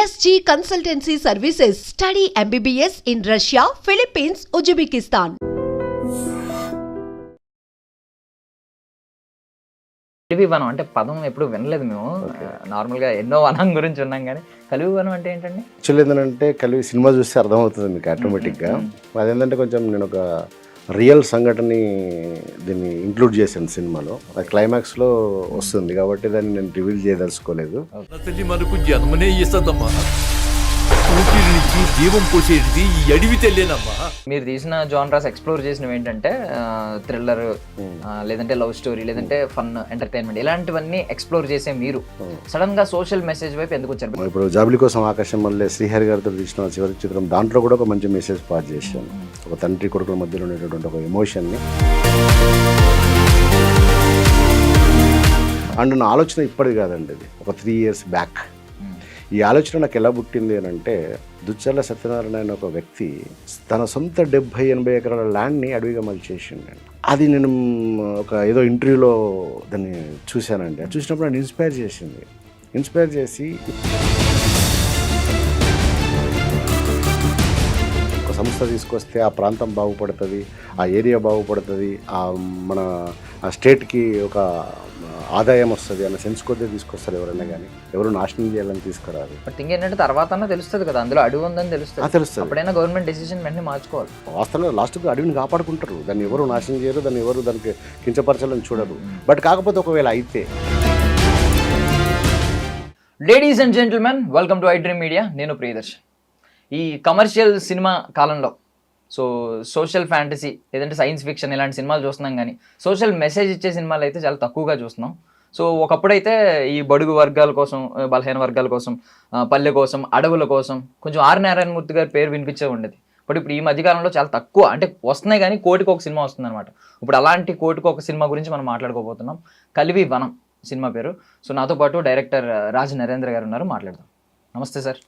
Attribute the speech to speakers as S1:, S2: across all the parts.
S1: SG Consultancy Services. Study MBBS in Russia, Philippines, Uzbekistan.
S2: కలివి వనం అంటే పదం ఎప్పుడు వినలేదు మేము. నార్మల్గా ఎన్నో వనం గురించి ఉన్నాం, కానీ కలివి వనం అంటే ఏంటండి?
S3: యాక్చువల్లీ ఏంటంటే కలివి సినిమా చూస్తే అర్థమవుతుంది మీకు ఆటోమేటిక్గా. అదేంటంటే కొంచెం నేను ఒక రియల్ సంఘటనని దీన్ని ఇంక్లూడ్ చేశాను సినిమాలో. అది క్లైమాక్స్లో వస్తుంది కాబట్టి దాన్ని నేను రివీల్ చేయదలుచుకోలేదు.
S4: మనకు జన్మనే ఇస్తుందమ్మా, ఊపిరి నుంచి జీవం పోసేది ఈ అడవి తెల్లేనమ్మా.
S2: మీరు తీసిన జానరాస్ ఎక్స్ప్లోర్ చేసినవి ఏంటంటే థ్రిల్లర్, లేదంటే లవ్ స్టోరీ, లేదంటే ఫన్ ఎంటర్టైన్మెంట్, ఇలాంటివన్నీ ఎక్స్ప్లోర్ చేసే మీరు సడన్ గా సోషల్ మెసేజ్ వైపు ఎందుకు వచ్చారు?
S3: ఇప్పుడు జాబిలి కోసం ఆకాశం వల్లే శ్రీహరి గారితో తీసిన చివరి చిత్రం, దాంట్లో కూడా ఒక మంచి మెసేజ్ పాస్ చేశాను. ఒక తండ్రి కొడుకుల మధ్యలో ఉండేటటువంటి ఒక ఎమోషన్ని. అండ్ నా ఆలోచన ఇప్పటిది కాదండి, ఇది ఒక 3 years బ్యాక్. ఈ ఆలోచన నాకు ఎలా పుట్టింది అని అంటే, దుచ్చర్ల సత్యనారాయణ అనే ఒక వ్యక్తి తన సొంత 70-80 ఎకరాల ల్యాండ్ని అడవిగా మలిచేసిండండి. అది నేను ఒక ఏదో ఇంటర్వ్యూలో దాన్ని చూశానండి. అది చూసినప్పుడు నన్ను ఇన్స్పైర్ చేసి ఒక సంస్థ తీసుకొస్తే ఆ ప్రాంతం బాగుపడుతుంది, ఆ ఏరియా బాగుపడుతుంది, మన స్టేట్కి ఒక ఆదాయం వస్తుంది అన్న సెన్స్ కొద్దిగా తీసుకొస్తారు ఎవరైనా, కానీ ఎవరు నాశనం చేయాలని తీసుకురారు.
S2: బట్ ఇంకేంటంటే తర్వాత తెలుస్తుంది కదా, అందులో అడవి ఉందని తెలుస్తుంది. అప్పుడైనా గవర్నమెంట్ డెసిషన్ వెంటనే మార్చుకోవాలి.
S3: వాస్తవంగా లాస్ట్కి అడవిని కాపాడుకుంటారు, దాన్ని ఎవరు నాశనం చేయరు, దాన్ని ఎవరు దానికి కించపరచాలని చూడరు. బట్ కాకపోతే ఒకవేళ అయితే.
S2: Ladies and gentlemen, welcome to iDream Media. నేను ప్రియదర్శన్. ఈ కమర్షియల్ సినిమా కాలంలో సోషల్ ఫ్యాంటసీ లేదంటే సైన్స్ ఫిక్షన్ ఇలాంటి సినిమాలు చూస్తున్నాం, కానీ సోషల్ మెసేజ్ ఇచ్చే సినిమాలు అయితే చాలా తక్కువగా చూస్తున్నాం. ఒకప్పుడైతే ఈ బడుగు వర్గాల కోసం, బలహీన వర్గాల కోసం, పల్లె కోసం, అడవుల కోసం కొంచెం ఆర్ నారాయణమూర్తి గారి పేరు వినిపించే ఉండేది. బట్ ఇప్పుడు ఈ మధ్యకాలంలో చాలా తక్కువ, అంటే వస్తున్నాయి కానీ కోటికి ఒక సినిమా వస్తుంది అనమాట. ఇప్పుడు అలాంటి కోటికి ఒక సినిమా గురించి మనం మాట్లాడుకోబోతున్నాం. కలివి వనం సినిమా పేరు. నాతో పాటు డైరెక్టర్ రాజ్ నరేంద్ర గారు ఉన్నారు, మాట్లాడదాం. నమస్తే సార్.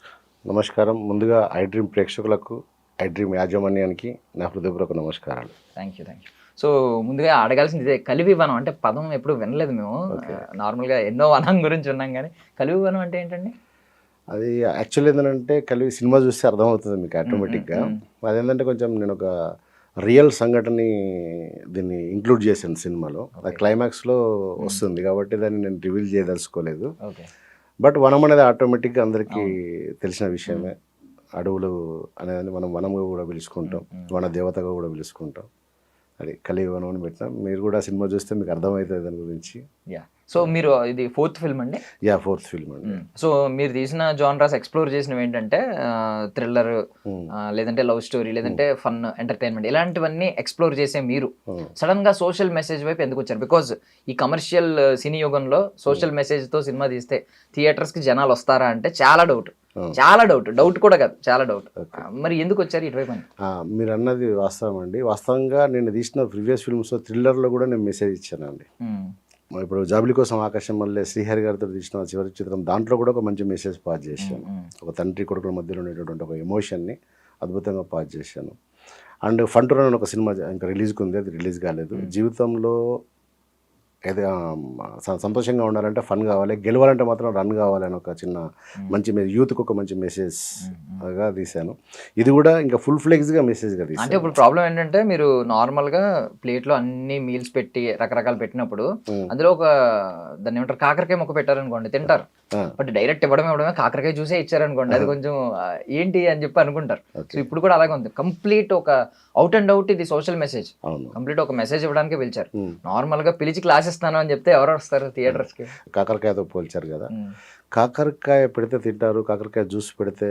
S3: నమస్కారం. ముందుగా ఐ డ్రీమ్ ప్రేక్షకులకు, ఐ డ్రీమ్ యాజమాన్యానికి నా హృదయపూర్వక నమస్కారాలు.
S2: Thank you. ముందుగా అడగాల్సింది ఇదే, కలివి వనం అంటే పదం ఎప్పుడు వినలేదు మేము. నార్మల్గా ఎన్నో వనం గురించి ఉన్నాం, కానీ కలివి వనం అంటే ఏంటండి?
S3: అది యాక్చువల్లీ ఏంటంటే కలివి సినిమా చూస్తే అర్థమవుతుంది మీకు ఆటోమేటిక్గా. అదేంటంటే కొంచెం నేను ఒక రియల్ సంఘటనని దీన్ని ఇంక్లూడ్ చేశాను సినిమాలో. అది క్లైమాక్స్లో వస్తుంది కాబట్టి దాన్ని నేను రివీల్ చేయదలుచుకోలేదు. బట్ వనం అనేది ఆటోమేటిక్గా అందరికీ తెలిసిన విషయమే. అడవులు అనేది మనం వనంగా కూడా పిలుచుకుంటాం, వన దేవతగా కూడా పిలుచుకుంటాం. అది కలివి వనం అని పెట్టినా. మీరు కూడా సినిమా చూస్తే మీకు అర్థమవుతుంది దాని గురించి.
S2: మీరు ఇది 4th ఫిల్మ్ అండి?
S3: 4th ఫిల్మ్ అండి.
S2: మీరు తీసిన జానరాస్ ఎక్స్ప్లోర్ చేసినవి ఏంటంటే థ్రిల్లర్, లేదంటే లవ్ స్టోరీ, లేదంటే ఫన్ ఎంటర్టైన్మెంట్, ఇలాంటివన్నీ ఎక్స్ప్లోర్ చేసే మీరు సడన్ గా సోషల్ మెసేజ్ వైపు ఎందుకు వచ్చారు? బికాజ్ ఈ కమర్షియల్ సినీ యుగంలో సోషల్ మెసేజ్ తో సినిమా తీస్తే థియేటర్స్ కి జనాలు వస్తారా అంటే చాలా డౌట్ కూడా కాదు, చాలా డౌట్. మరి ఎందుకు వచ్చారు ఇటువైపు?
S3: మీరు అన్నది వాస్తవం అండి. వాస్తవంగా నేను తీసిన ప్రీవియస్ ఫిల్మ్స్ థ్రిల్లర్లో కూడా నేను మెసేజ్ ఇచ్చానండి. ఇప్పుడు జాబిలి కోసం ఆకాశం వల్లే శ్రీహరి గారితో తీసిన చివరి చిత్రం, దాంట్లో కూడా ఒక మంచి మెసేజ్ పాస్ చేశాను. ఒక తండ్రి కొడుకుల మధ్యలో ఉండేటటువంటి ఒక ఎమోషన్ని అద్భుతంగా పాస్ చేశాను. అండ్ ఫన్ టు రన్ ఒక సినిమా ఇంకా రిలీజ్కి ఉంది, అది రిలీజ్ కాలేదు. జీవితంలో ఏదో సంతోషంగా ఉండాలంటే ఫన్ కావాలి, గెలవాలంటే మాత్రం రన్ కావాలని ఒక చిన్న మంచి యూత్కి ఒక మంచి మెసేజ్గా తీశాను. ఇది కూడా ఇంకా ఫుల్ ఫ్లెక్స్గా మెసేజ్గా తీసాను.
S2: అంటే ఇప్పుడు ప్రాబ్లం ఏంటంటే, మీరు నార్మల్గా ప్లేట్లో అన్ని మీల్స్ పెట్టి రకరకాలు పెట్టినప్పుడు అందులో ఒక దాన్ని ఏమంటారు, కాకరకాయ ముక్క పెట్టారనుకోండి, తింటారు. బట్ డైరెక్ట్ ఇవ్వడమే కాకరకాయ చూసే ఇచ్చారనుకోండి, అది కొంచెం ఏంటి అని చెప్పి అనుకుంటారు. సో ఇప్పుడు కూడా అలాగే ఉంది. కంప్లీట్ ఒక అవుట్ అండ్ అవుట్ ఇది సోషల్ మెసేజ్. కంప్లీట్ ఒక మెసేజ్ ఇవ్వడానికి పిలిచారు. నార్మల్ గా పిలిచి క్లాస్ ఇస్తాను అని చెప్తే ఎవరు వస్తారు థియేటర్స్ కి?
S3: కాకరకాయతో పోల్చారు కదా, కాకరకాయ పెడితే తింటారు, కాకరకాయ జ్యూస్ పెడితే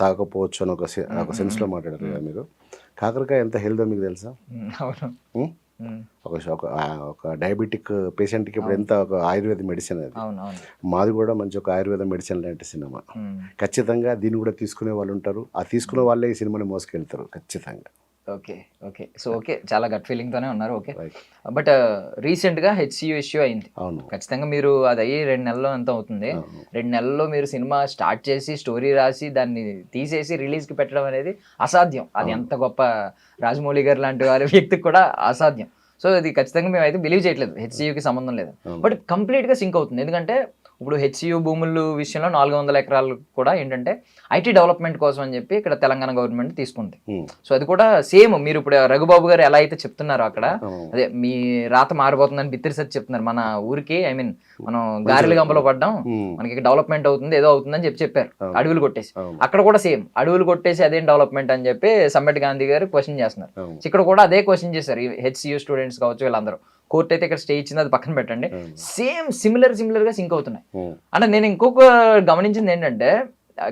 S3: తాగకపోవచ్చు అని ఒక సెన్స్ లో మాట్లాడారు కదా మీరు. కాకరకాయ ఎంత హెల్దో మీకు తెలుసా? ఒక డయాబెటిక్ పేషెంట్కి ఇప్పుడు ఎంత ఒక ఆయుర్వేద మెడిసిన్ అది. మాది కూడా మంచి ఒక ఆయుర్వేద మెడిసిన్ లాంటి సినిమా. ఖచ్చితంగా దీన్ని కూడా తీసుకునే వాళ్ళు ఉంటారు, ఆ తీసుకునే వాళ్ళే ఈ సినిమాని మోసుకెళ్తారు ఖచ్చితంగా.
S2: ఓకే చాలా గట్ ఫీలింగ్ తోనే ఉన్నారు. బట్ రీసెంట్ గా HCU ఇష్యూ అయింది. ఖచ్చితంగా మీరు అది అయ్యి 2 నెలల్లో ఎంత అవుతుంది, 2 నెలల్లో మీరు సినిమా స్టార్ట్ చేసి స్టోరీ రాసి దాన్ని తీసేసి రిలీజ్ కి పెట్టడం అనేది అసాధ్యం. అది ఎంత గొప్ప రాజమౌళి గారు లాంటి వారి వ్యక్తికి కూడా అసాధ్యం. అది ఖచ్చితంగా మేము అయితే బిలీవ్ చేయట్లేదు, HCUకి సంబంధం లేదు. బట్ కంప్లీట్ గా సింక్ అవుతుంది. ఎందుకంటే ఇప్పుడు హెచ్సియు భూముల విషయంలో 400 ఎకరాలు కూడా ఏంటంటే ఐటీ డెవలప్మెంట్ కోసం అని చెప్పి ఇక్కడ తెలంగాణ గవర్నమెంట్ తీసుకుంది. సో అది కూడా సేమ్ మీరు ఇప్పుడు రఘుబాబు గారు ఎలా అయితే చెప్తున్నారో అక్కడ అదే మీ రాత మారిపోతుందని బిత్తిరి సచ్చి చెప్తున్నారు. మన ఊరికి ఐ మీన్ మనం గారెల గంపలో పడ్డాం, మనకి డెవలప్మెంట్ అవుతుంది ఏదో అవుతుందని చెప్పారు అడవులు కొట్టేసి. అక్కడ కూడా సేమ్ అడవులు కొట్టేసి అదేం డెవలప్మెంట్ అని చెప్పి సమ్మెట్ గాంధీ గారు క్వశ్చన్ చేస్తున్నారు. ఇక్కడ కూడా అదే క్వశ్చన్ చేశారు హెచ్సియు స్టూడెంట్స్ కావచ్చు వీళ్ళందరూ. కోర్టు అయితే ఇక్కడ స్టే ఇచ్చింది, అది పక్కన పెట్టండి, సేమ్ సిమిలర్ గా సింక్ అవుతున్నాయి. అంటే నేను ఇంకొక గమనించింది ఏంటంటే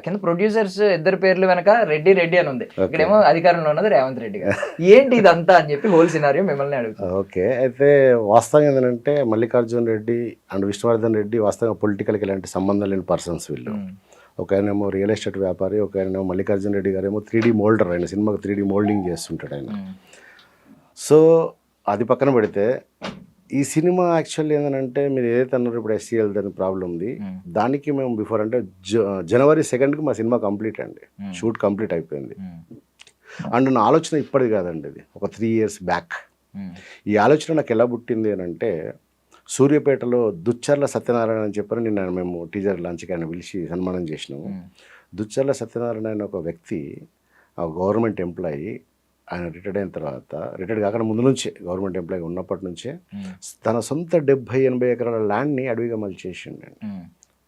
S2: కింద ప్రొడ్యూసర్స్ ఇద్దరు పేర్లు వెనక రెడ్డి అని ఉంది, ఇక్కడేమో అధికారంలో ఉన్నది రేవంత్ రెడ్డి గారు. ఏంటి ఇదంతా అని చెప్పి హోల్ సినారియో మిమ్మల్ని అడుగుతాను.
S3: ఓకే, అయితే వాస్తవం ఏంటంటే మల్లికార్జున్ రెడ్డి అండ్ విష్ణువర్ధన్ రెడ్డి వాస్తవంగా పొలిటికల్కి ఎలాంటి సంబంధం లేని పర్సన్స్ వీళ్ళు. ఒక ఆయనేమో రియల్ ఎస్టేట్ వ్యాపారి, ఒక ఆయనేమో మల్లికార్జున్ రెడ్డి గారు ఏమో 3D మోల్డర్, ఆయన సినిమాకి 3D మోల్డింగ్ చేస్తుంటాడు ఆయన. సో అది పక్కన పెడితే ఈ సినిమా యాక్చువల్లీ ఏంటంటే మీరు ఏదైతే అన్నారో ఇప్పుడు SCL దాని ప్రాబ్లం ఉంది, దానికి మేము బిఫోర్ అంటే జనవరి 2కి మా సినిమా కంప్లీట్ అండి, షూట్ కంప్లీట్ అయిపోయింది. అండ్ నా ఆలోచన ఇప్పటిది కాదండి, ఇది ఒక 3 years బ్యాక్. ఈ ఆలోచన నాకు ఎలా పుట్టింది అని అంటే సూర్యాపేటలో దుచ్చర్ల సత్యనారాయణ అని చెప్పని నిన్న మేము టీజర్ లాంచ్కి ఆయన పిలిచి సన్మానం చేసినాము. దుచ్చర్ల సత్యనారాయణ అనే ఒక వ్యక్తి గవర్నమెంట్ ఎంప్లాయీ. ఆయన రిటైర్డ్ అయిన తర్వాత, రిటైర్డ్ కాకుండా ముందు నుంచే గవర్నమెంట్ ఎంప్లాయీ ఉన్నప్పటి నుంచే తన సొంత 70-80 ఎకరాల ల్యాండ్ని అడవిగా మలిచేసిండు.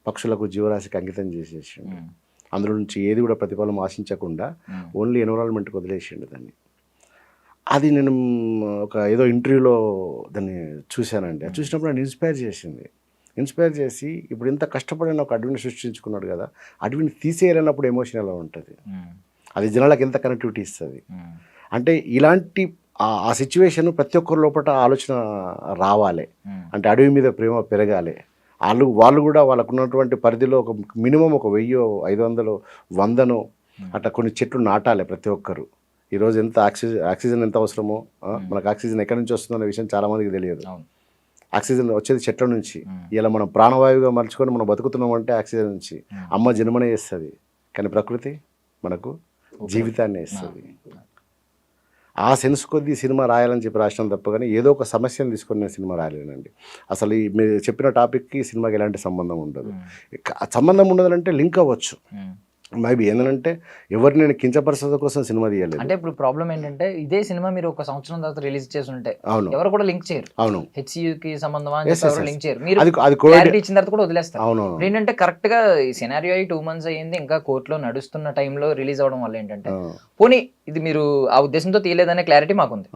S3: పక్షులకు జీవరాశికి అంకితం చేసేసిండు. అందులో నుంచి ఏది కూడా ప్రతిఫలం ఆశించకుండా ఓన్లీ ఎన్విరాన్మెంట్కి వదిలేసిండు దాన్ని. అది నేను ఏదో ఇంటర్వ్యూలో దాన్ని చూశానండి. అది చూసినప్పుడు నన్ను ఇన్స్పైర్ చేసి ఇప్పుడు ఇంత కష్టపడిన ఒక అడవిని సృష్టించుకున్నాడు కదా, అడవిని తీసేయాలన్నప్పుడు ఎమోషన్ ఎలా ఉంటుంది, అది జనాలకు ఎంత కనెక్టివిటీ ఇస్తుంది అంటే ఇలాంటి ఆ సిచ్యువేషన్ ప్రతి ఒక్కరి లోపల ఆలోచన రావాలి. అంటే అడవి మీద ప్రేమ పెరగాలి. వాళ్ళు కూడా వాళ్ళకు ఉన్నటువంటి పరిధిలో ఒక మినిమం ఒక 1000, 500, 100 అట్లా కొన్ని చెట్లు నాటాలి ప్రతి ఒక్కరు. ఈరోజు ఎంత ఆక్సిజన్ ఎంత అవసరమో, మనకు ఆక్సిజన్ ఎక్కడి నుంచి వస్తుందో అనే విషయం చాలామందికి తెలియదు. ఆక్సిజన్ వచ్చేది చెట్ల నుంచి. ఇలా మనం ప్రాణవాయువుగా మలుచుకొని మనం బతుకుతున్నామంటే ఆక్సిజన్ నుంచి. అమ్మ జన్మనే ఇస్తుంది, కానీ ప్రకృతి మనకు జీవితాన్ని ఇస్తుంది. ఆ సెన్స్ కొద్దీ సినిమా రాయాలని చెప్పి రాసినాం తప్ప కానీ ఏదో ఒక సమస్యను తీసుకొని నేను సినిమా రాయలేనండి. అసలు ఈ మీరు చెప్పిన టాపిక్కి సినిమాకి ఎలాంటి సంబంధం ఉండదు. సంబంధం ఉండదంటే లింక్ అవ్వచ్చు, మేబీ ఏంటంటే ఎవరిని నేను కించపరిచే కోసం సినిమా తీయలేదు.
S2: అంటే ఇప్పుడు ప్రాబ్లం ఏంటంటే ఇదే సినిమా మీరు ఒక సంవత్సరం తర్వాత రిలీజ్ చేసి ఉంటే ఎవరు కూడా లింక్ చేయరు. అవును, హెచ్సియుకి సంబంధమా లింక్ చేయరు. మీరు క్లారిటీ ఇచ్చిన తర్వాత కూడా వదిలేస్తారు. అవును, ఏంటంటే కరెక్ట్ గా ఈ సినారియో 2 months అయ్యింది, ఇంకా కోర్టులో నడుస్తున్న టైంలో రిలీజ్ అవడం వల్ల ఏంటంటే పోనీ ఇది మీరు ఆ ఉద్దేశంతో తీయలేదనే క్లారిటీ మాకుంది.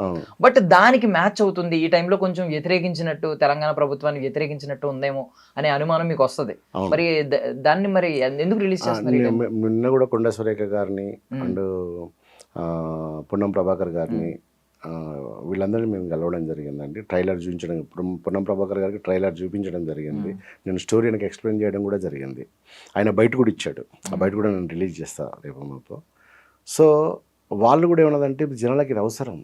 S2: బట్ దానికి మ్యాచ్ అవుతుంది, ఈ టైంలో కొంచెం వ్యతిరేకించినట్టు, తెలంగాణ ప్రభుత్వాన్ని వ్యతిరేకించినట్టు ఉందేమో అనే అనుమానం మీకు వస్తుంది. మరి దాన్ని మరి ఎందుకు రిలీజ్ చేస్తున్నారు?
S3: నిన్న కూడా కొండా సురేఖ గారిని అండ్ పొన్నం ప్రభాకర్ గారిని వీళ్ళందరినీ మేము కలవడం జరిగిందండి. ట్రైలర్ చూపించడం, పొన్నం ప్రభాకర్ గారికి ట్రైలర్ చూపించడం జరిగింది. నేను స్టోరీ నాకు ఎక్స్ప్లెయిన్ చేయడం కూడా జరిగింది. ఆయన బయట కూడా ఇచ్చాడు, ఆ బయట కూడా నేను రిలీజ్ చేస్తాను రేపు మాకు. సో వాళ్ళు కూడా ఏమన్నదంటే జనాలకి ఇది అవసరం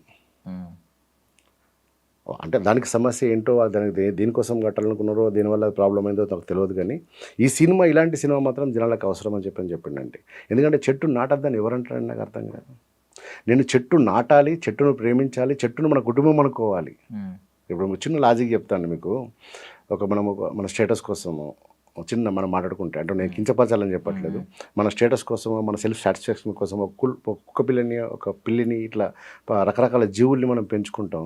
S3: అంటే దానికి సమస్య ఏంటో, దానికి దేనికోసం కట్టాలనుకున్నారో, దీనివల్ల ప్రాబ్లం ఏందో నాకు తెలియదు. కానీ ఈ సినిమా ఇలాంటి సినిమా మాత్రం జనాలకు అవసరం అని చెప్పిండండి. ఎందుకంటే చెట్టు నాటద్దని ఎవరంటారని నాకు అర్థం కాదు. నేను చెట్టు నాటాలి, చెట్టును ప్రేమించాలి, చెట్టును మన కుటుంబం అనుకోవాలి. ఇప్పుడు చిన్న లాజిక్ చెప్తాను మీకు. మన స్టేటస్ కోసము చిన్న మనం మాట్లాడుకుంటే, అంటే నేను కించపరచాలని చెప్పట్లేదు, మన స్టేటస్ కోసం, మన సెల్ఫ్ సాటిస్ఫాక్షన్ కోసం కుక్క పిల్లని, ఒక పిల్లిని, ఇట్లా రకరకాల జీవుల్ని మనం పెంచుకుంటాం.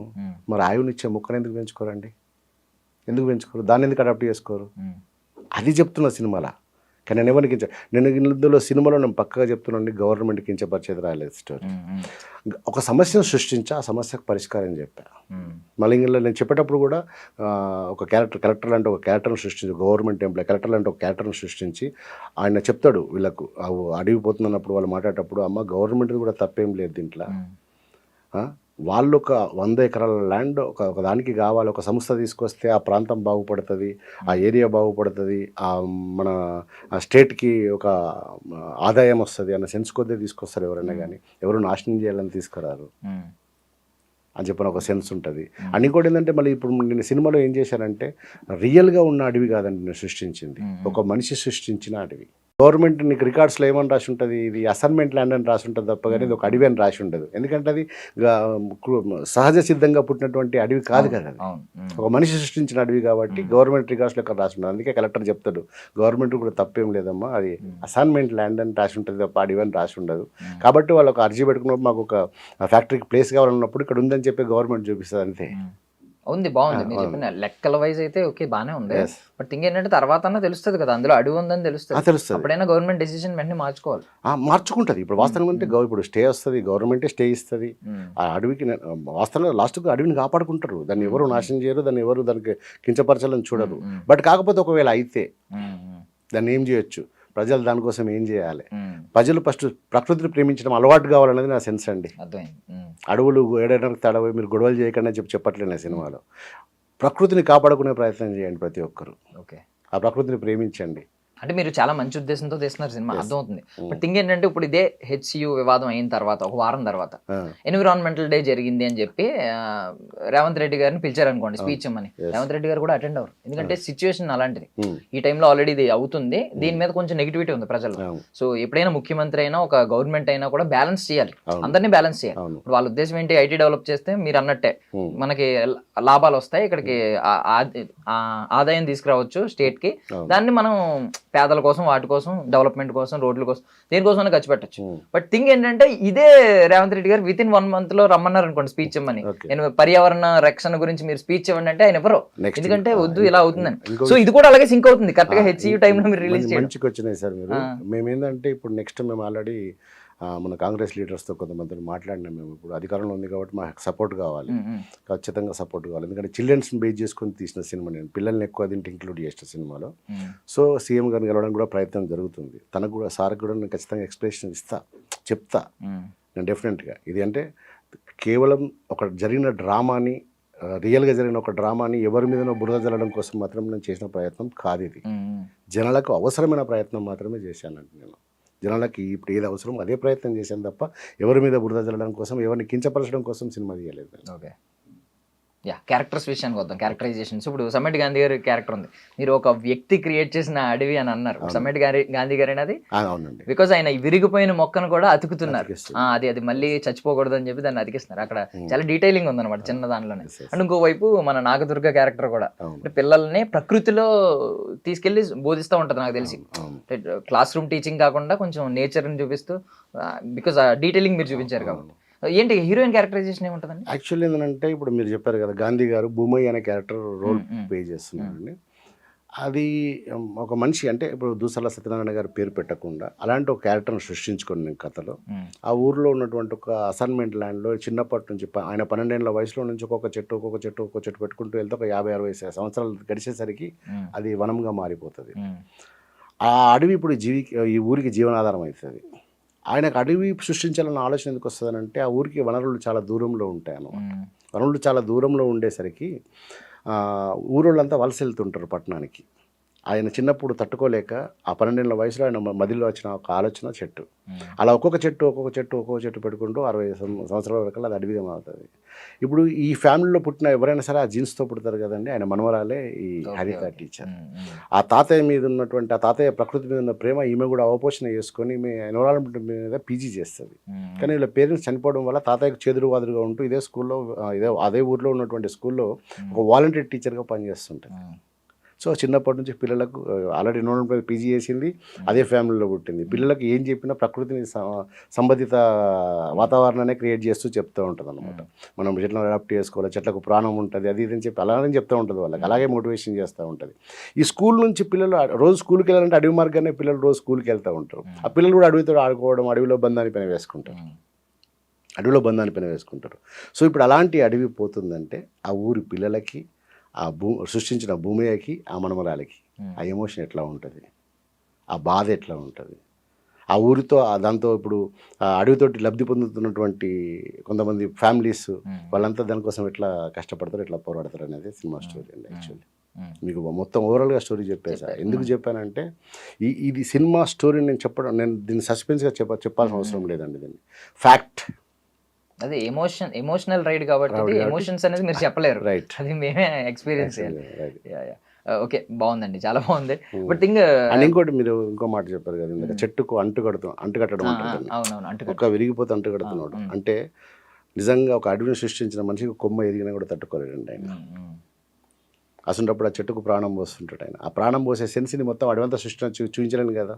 S3: మరి ఆయువునిచ్చే మొక్కను ఎందుకు పెంచుకోరండి? ఎందుకు పెంచుకోరు? దాన్ని ఎందుకు అడాప్ట్ చేసుకోరు? అది చెప్తున్న సినిమాలో. కానీ నేను ఎవరిని నేను ఇందులో సినిమాలో నేను పక్కగా చెప్తున్నాను, గవర్నమెంట్ కించపరిచేది రాలేదు స్టోరీ. ఒక సమస్యను సృష్టించి ఆ సమస్యకు పరిష్కారం చెప్పా. మళ్ళీ ఇందులో నేను చెప్పేటప్పుడు కూడా ఒక కలెక్టర్ లాంటి ఒక క్యారెక్టర్ను సృష్టించి, గవర్నమెంట్ ఎంప్లాయ్ కలెక్టర్ లాంటి ఒక క్యారెక్టర్ను సృష్టించి ఆయన చెప్తాడు వీళ్ళకు అడిగిపోతున్నప్పుడు వాళ్ళు మాట్లాడేటప్పుడు, అమ్మ గవర్నమెంట్ కూడా తప్పేం లేదు దీంట్లో, వాళ్ళు ఒక 100 ఎకరాల ల్యాండ్ ఒక దానికి కావాలి, ఒక సంస్థ తీసుకొస్తే ఆ ప్రాంతం బాగుపడుతుంది, ఆ ఏరియా బాగుపడుతుంది, మన స్టేట్కి ఒక ఆదాయం వస్తుంది అన్న సెన్స్ కొద్దే తీసుకొస్తారు ఎవరైనా. కానీ ఎవరు నాశనం చేయాలని తీసుకురారు అని చెప్పిన ఒక సెన్స్ ఉంటుంది. అని కూడా ఏంటంటే మళ్ళీ ఇప్పుడు నేను సినిమాలో ఏం చేశానంటే రియల్గా ఉన్న అడవి కాదండి నేను సృష్టించింది, ఒక మనిషి సృష్టించిన అడవి. గవర్నమెంట్ నీకు రికార్డ్స్లో ఏమని రాసి ఉంటుంది, ఇది అసైన్మెంట్ ల్యాండ్ అని రాసి ఉంటుంది తప్ప కానీ ఇది ఒక అడవి అని రాసి ఉండదు. ఎందుకంటే అది సహజ సిద్ధంగా పుట్టినటువంటి అడవి కాదు కదా, అది
S2: అవును.
S3: ఒక మనిషి సృష్టించిన అడవి కాబట్టి గవర్నమెంట్ రికార్డ్స్లో ఇక్కడ రాసి ఉంటుంది. అందుకే కలెక్టర్ చెప్తాడు గవర్నమెంట్ కూడా తప్పేం లేదమ్మా, అది అసైన్మెంట్ ల్యాండ్ అని రాసి ఉంటుంది తప్ప అడవి అని రాసి ఉండదు. కాబట్టి వాళ్ళు ఒక అర్జీ పెట్టుకున్నప్పుడు మాకు ఒక ఫ్యాక్టరీకి ప్లేస్ కావాలన్నప్పుడు ఇక్కడ ఉందని చెప్పి గవర్నమెంట్ చూపిస్తుంది అంతే.
S2: ఉంది, బాగుంది. మీరు చెప్పిన లెక్కల వైజ్ అయితే ఓకే, బానే ఉంది. బట్ థింగ్ ఏంటంటే తర్వాత తెలుస్తుంది కదా అందులో అడవి ఉందని తెలుస్తుంది. అప్పుడైనా గవర్నమెంట్ డెసిషన్ వెంటనే మార్చుకోవాలి.
S3: మార్చుకుంటుంది. ఇప్పుడు వాస్తవం అంటే ఇప్పుడు స్టే వస్తుంది, గవర్నమెంటే స్టే ఇస్తుంది. ఆ అడవికి వాస్తవంగా లాస్ట్కు అడవిని కాపాడుకుంటారు, దాన్ని ఎవరు నాశనం చేయరు, దాన్ని ఎవరు దానికి కించపరచాలని చూడరు. బట్ కాకపోతే ఒకవేళ అయితే దాన్ని ఏం చేయొచ్చు, ప్రజలు దానికోసం ఏం చేయాలి, ప్రజలు ఫస్ట్ ప్రకృతిని ప్రేమించడం అలవాటు కావాలన్నది నా సెన్స్ అండి. అడవులు ఏడడానికి తడవి మీరు గొడవలు చేయకుండా చెప్పట్లేదు నా సినిమాలో. ప్రకృతిని కాపాడుకునే ప్రయత్నం చేయండి ప్రతి ఒక్కరు.
S2: ఓకే,
S3: ఆ ప్రకృతిని ప్రేమించండి.
S2: అంటే మీరు చాలా మంచి ఉద్దేశంతో తీస్తున్నారు సినిమా, అర్థమవుతుంది. బట్ థింగ్ ఏంటంటే ఇప్పుడు ఇదే హెచ్సియు వివాదం అయిన తర్వాత ఒక వారం తర్వాత ఎన్విరాన్మెంటల్ డే జరిగింది అని చెప్పి రేవంత్ రెడ్డి గారిని పిలిచారు అనుకోండి స్పీచ్ ఇమ్మని. రేవంత్ రెడ్డి గారు కూడా అటెండ్ అవ్వరు, ఎందుకంటే సిచ్యువేషన్ అలాంటిది. ఈ టైంలో ఆల్రెడీ ఇది అవుతుంది, దీని మీద కొంచెం నెగిటివిటీ ఉంది ప్రజలు. సో ఎప్పుడైనా ముఖ్యమంత్రి అయినా ఒక గవర్నమెంట్ అయినా కూడా బ్యాలెన్స్ చేయాలి, అందరినీ బ్యాలెన్స్ చేయాలి. ఇప్పుడు వాళ్ళ ఉద్దేశం ఏంటి, ఐటీ డెవలప్ చేస్తే మీరు అన్నట్టే మనకి లాభాలు వస్తాయి, ఇక్కడికి ఆదాయం తీసుకురావచ్చు స్టేట్ కి, దాన్ని మనం పేదల కోసం, వాటి కోసం, డెవలప్మెంట్ కోసం, రోడ్ల కోసం, దేనికోసం ఖర్చు పెట్టచ్చు. బట్ థింగ్ ఏంటంటే ఇదే రేవంత్ రెడ్డి గారు విత్ ఇన్ 1 month లో రమ్మన్నారు అనుకోండి స్పీచ్ ఇవ్వమని, నేను పర్యావరణ రక్షణ గురించి మీరు స్పీచ్ ఇవ్వండి అంటే ఆయన ఎవరు, ఎందుకంటే వద్దు ఇలా అవుతుందని. సో ఇది కూడా అలాగే సింక్ అవుతుంది కరెక్ట్ గా హెచ్సియు టైంలో మీరు రిలీజ్ చేయండి.
S3: మంచిగా వచ్చినాయి సార్ మీరు. మేము ఏంటంటే ఇప్పుడు నెక్స్ట్ మేము ఆల్రెడీ మన కాంగ్రెస్ లీడర్స్తో కొంతమందిని మాట్లాడినాం. మేము ఇప్పుడు అధికారంలో ఉంది కాబట్టి మాకు సపోర్ట్ కావాలి, ఖచ్చితంగా సపోర్ట్ కావాలి. ఎందుకంటే చిల్డ్రన్స్ని బేస్ చేసుకొని తీసిన సినిమా, నేను పిల్లల్ని ఎక్కువ దీంట్లో ఇంక్లూడ్ చేసిన సినిమాలో. సో సీఎం గారిని గెలవడానికి కూడా ప్రయత్నం జరుగుతుంది. తనకు కూడా సార్కి కూడా నేను ఖచ్చితంగా ఎక్స్ప్లెనేషన్ చెప్తా నేను డెఫినెట్గా. ఇది అంటే కేవలం ఒక జరిగిన డ్రామాని, రియల్గా జరిగిన ఒక డ్రామాని ఎవరి మీదనో బురద జల్లడం కోసం మాత్రం నేను చేసిన ప్రయత్నం కాదు. ఇది జనాలకు అవసరమైన ప్రయత్నం మాత్రమే చేశానండి. నేను జనాలకి ఇప్పుడు ఏది అవసరం అదే ప్రయత్నం చేశాను తప్ప ఎవరి మీద బురద జల్లడం కోసం, ఎవరిని కించపరచడం కోసం సినిమా తీయలేదు.
S2: ఓకే, యా, క్యారెక్టర్స్ విషయానికి వద్దాం, క్యారెక్టరైజేషన్స్. ఇప్పుడు సమ్మెట్ గాంధీ గారి క్యారెక్టర్ ఉంది, మీరు ఒక వ్యక్తి క్రియేట్ చేసిన అడవి అని అన్నారు. సమ్మెట్ గాంధీ గారి అది అవునండి, బికాజ్ ఆయన విరిగిపోయిన మొక్కను కూడా అతుకుతున్నారు. అది మళ్ళీ చచ్చిపోకూడదు అని చెప్పి దాన్ని అతికిస్తున్నారు. అక్కడ చాలా డీటెయిలింగ్ ఉందన్నమాట చిన్న దానిలోనే. అండ్ ఇంకోవైపు మన నాగదుర్గ క్యారెక్టర్ కూడా అంటే పిల్లల్ని ప్రకృతిలో తీసుకెళ్లి బోధిస్తూ ఉంటుంది. నాకు తెలిసి క్లాస్ రూమ్ టీచింగ్ కాకుండా కొంచెం నేచర్ని చూపిస్తూ, బికాజ్ డీటెయిలింగ్ మీరు చూపించారు కాబట్టి. ఏంటి హీరోయిన్ క్యారెక్టరైజేషన్ ఏముంటుందండి?
S3: యాక్చువల్లీ ఏంటంటే ఇప్పుడు మీరు చెప్పారు కదా గాంధీ గారు భూమయ్య అనే క్యారెక్టర్ రోల్ ప్లే చేస్తున్నారండి. అది ఒక మనిషి అంటే ఇప్పుడు దూసర్ల సత్యనారాయణ గారి పేరు పెట్టకుండా అలాంటి ఒక క్యారెక్టర్ని సృష్టించుకొని నేను కథలో ఆ ఊరిలో ఉన్నటువంటి ఒక అసైన్మెంట్ ల్యాండ్లో చిన్నప్పటి నుంచి ఆయన 12 ఏళ్ల వయసులో నుంచి ఒక్కొక్క చెట్టు పెట్టుకుంటూ వెళ్తే ఒక 50-60 సంవత్సరాలు గడిచేసరికి అది వనంగా మారిపోతుంది. ఆ అడవి ఇప్పుడు ఈ ఊరికి జీవనాధారం అవుతుంది. ఆయనకు అడవి సృష్టించాలన్న ఆలోచన ఎందుకు వస్తుందనంటే ఆ ఊరికి వనరులు చాలా దూరంలో ఉంటాయి అన్నమాట. వనరులు చాలా దూరంలో ఉండేసరికి ఊరోళ్ళంతా వలస వెళ్తుంటారు పట్టణానికి. ఆయన చిన్నప్పుడు తట్టుకోలేక ఆ 12 ఏళ్ల వయసులో ఆయన మదిలో వచ్చిన ఒక ఆలోచన చెట్టు. అలా ఒక్కొక్క చెట్టు పెట్టుకుంటూ 60 సంవత్సరాల వరకు అది అడవిగా మారుతుంది. ఇప్పుడు ఈ ఫ్యామిలీలో పుట్టిన ఎవరైనా సరే ఆ జీన్స్తో పుడతారు కదండి. ఆయన మనవరాలే ఈ హరిత టీచర్. ఆ తాతయ్య మీద ఉన్నటువంటి, ఆ తాతయ్య ప్రకృతి మీద ఉన్న ప్రేమ ఈమె కూడా అవపోషణ చేసుకొని ఈమె ఎన్విరాన్మెంట్ మీద పీజీ చేస్తుంది. కానీ వీళ్ళ పేరెంట్స్ చనిపోవడం వల్ల తాతయ్యకు చెదురువాదురుగా ఉంటూ ఇదే స్కూల్లో అదే ఊర్లో ఉన్నటువంటి స్కూల్లో ఒక వాలంటీర్ టీచర్గా పనిచేస్తుంటుంది. సో చిన్నప్పటి నుంచి పిల్లలకు ఆల్రెడీ ఎన్విరాన్మెంట్ పీజీ చేసింది, అదే ఫ్యామిలీలో పుట్టింది. పిల్లలకు ఏం చెప్పినా ప్రకృతిని సంబంధిత వాతావరణాన్ని క్రియేట్ చేస్తూ చెప్తూ ఉంటుంది అనమాట. మనం చెట్లను అడాప్ట్ చేసుకోవాలి, చెట్లకు ప్రాణం ఉంటుంది, అది ఇది అని చెప్పి అలానే చెప్తూ ఉంటుంది వాళ్ళకి. అలాగే మోటివేషన్ చేస్తూ ఉంటుంది. ఈ స్కూల్ నుంచి పిల్లలు రోజు స్కూల్కి వెళ్ళాలంటే అడవి మార్గానే పిల్లలు రోజు స్కూల్కి వెళ్తూ ఉంటారు. ఆ పిల్లలు కూడా అడవితో ఆడుకోవడం, అడవిలో బంధాన్ని పైన వేసుకుంటారు. సో ఇప్పుడు అలాంటి అడవి పోతుందంటే ఆ ఊరి పిల్లలకి, ఆ సృష్టించిన భూమికి, ఆ మనమరాలకి ఆ ఎమోషన్ ఎట్లా ఉంటుంది, ఆ బాధ ఎట్లా ఉంటుంది, ఆ ఊరితో దాంతో ఇప్పుడు అడవితోటి లబ్ధి పొందుతున్నటువంటి కొంతమంది ఫ్యామిలీస్ వాళ్ళంతా దానికోసం ఎట్లా కష్టపడతారు, ఎట్లా పోరాడతారు అనేది సినిమా స్టోరీ అండి. యాక్చువల్లీ మీకు మొత్తం ఓవరాల్గా స్టోరీ చెప్పేసా. ఎందుకు చెప్పానంటే ఇది సినిమా స్టోరీ నేను దీన్ని సస్పెన్స్గా చెప్పాల్సిన అవసరం లేదండి. దీన్ని ఫ్యాక్ట్,
S2: అదే ఎమోషనల్ రైడ్ కాబట్టి ఎమోషన్స్ అనేది మీరు చెప్పలేరు. రైట్, అది మేమే ఎక్స్పీరియన్స్ చేయాలి. ఓకే, బాగుందండి, చాలా బాగుంది. బట్ థింగ్
S3: అండ్ ఇంకోటి మీరు ఇంకో మాట చెప్పారు కదా ఇందాక, చెట్టుకు అంటు కట్టడం అంటారు దాన్ని.
S2: అవునవును, అంటు
S3: ఒక్క విరిగిపోతే అంటు కడుతున్నాడు అంటే నిజంగా ఒక అడవిని సృష్టించిన మనిషికి కొమ్మ ఎదిగినా కూడా తట్టుకోలేడండి ఆయన. అసంటప్పుడు ఆ చెట్టుకు ప్రాణం పోస్తుంటాడు ఆయన. ఆ ప్రాణం పోసే సెన్స్ని మొత్తం అడవంతా చూపించలేను కదా.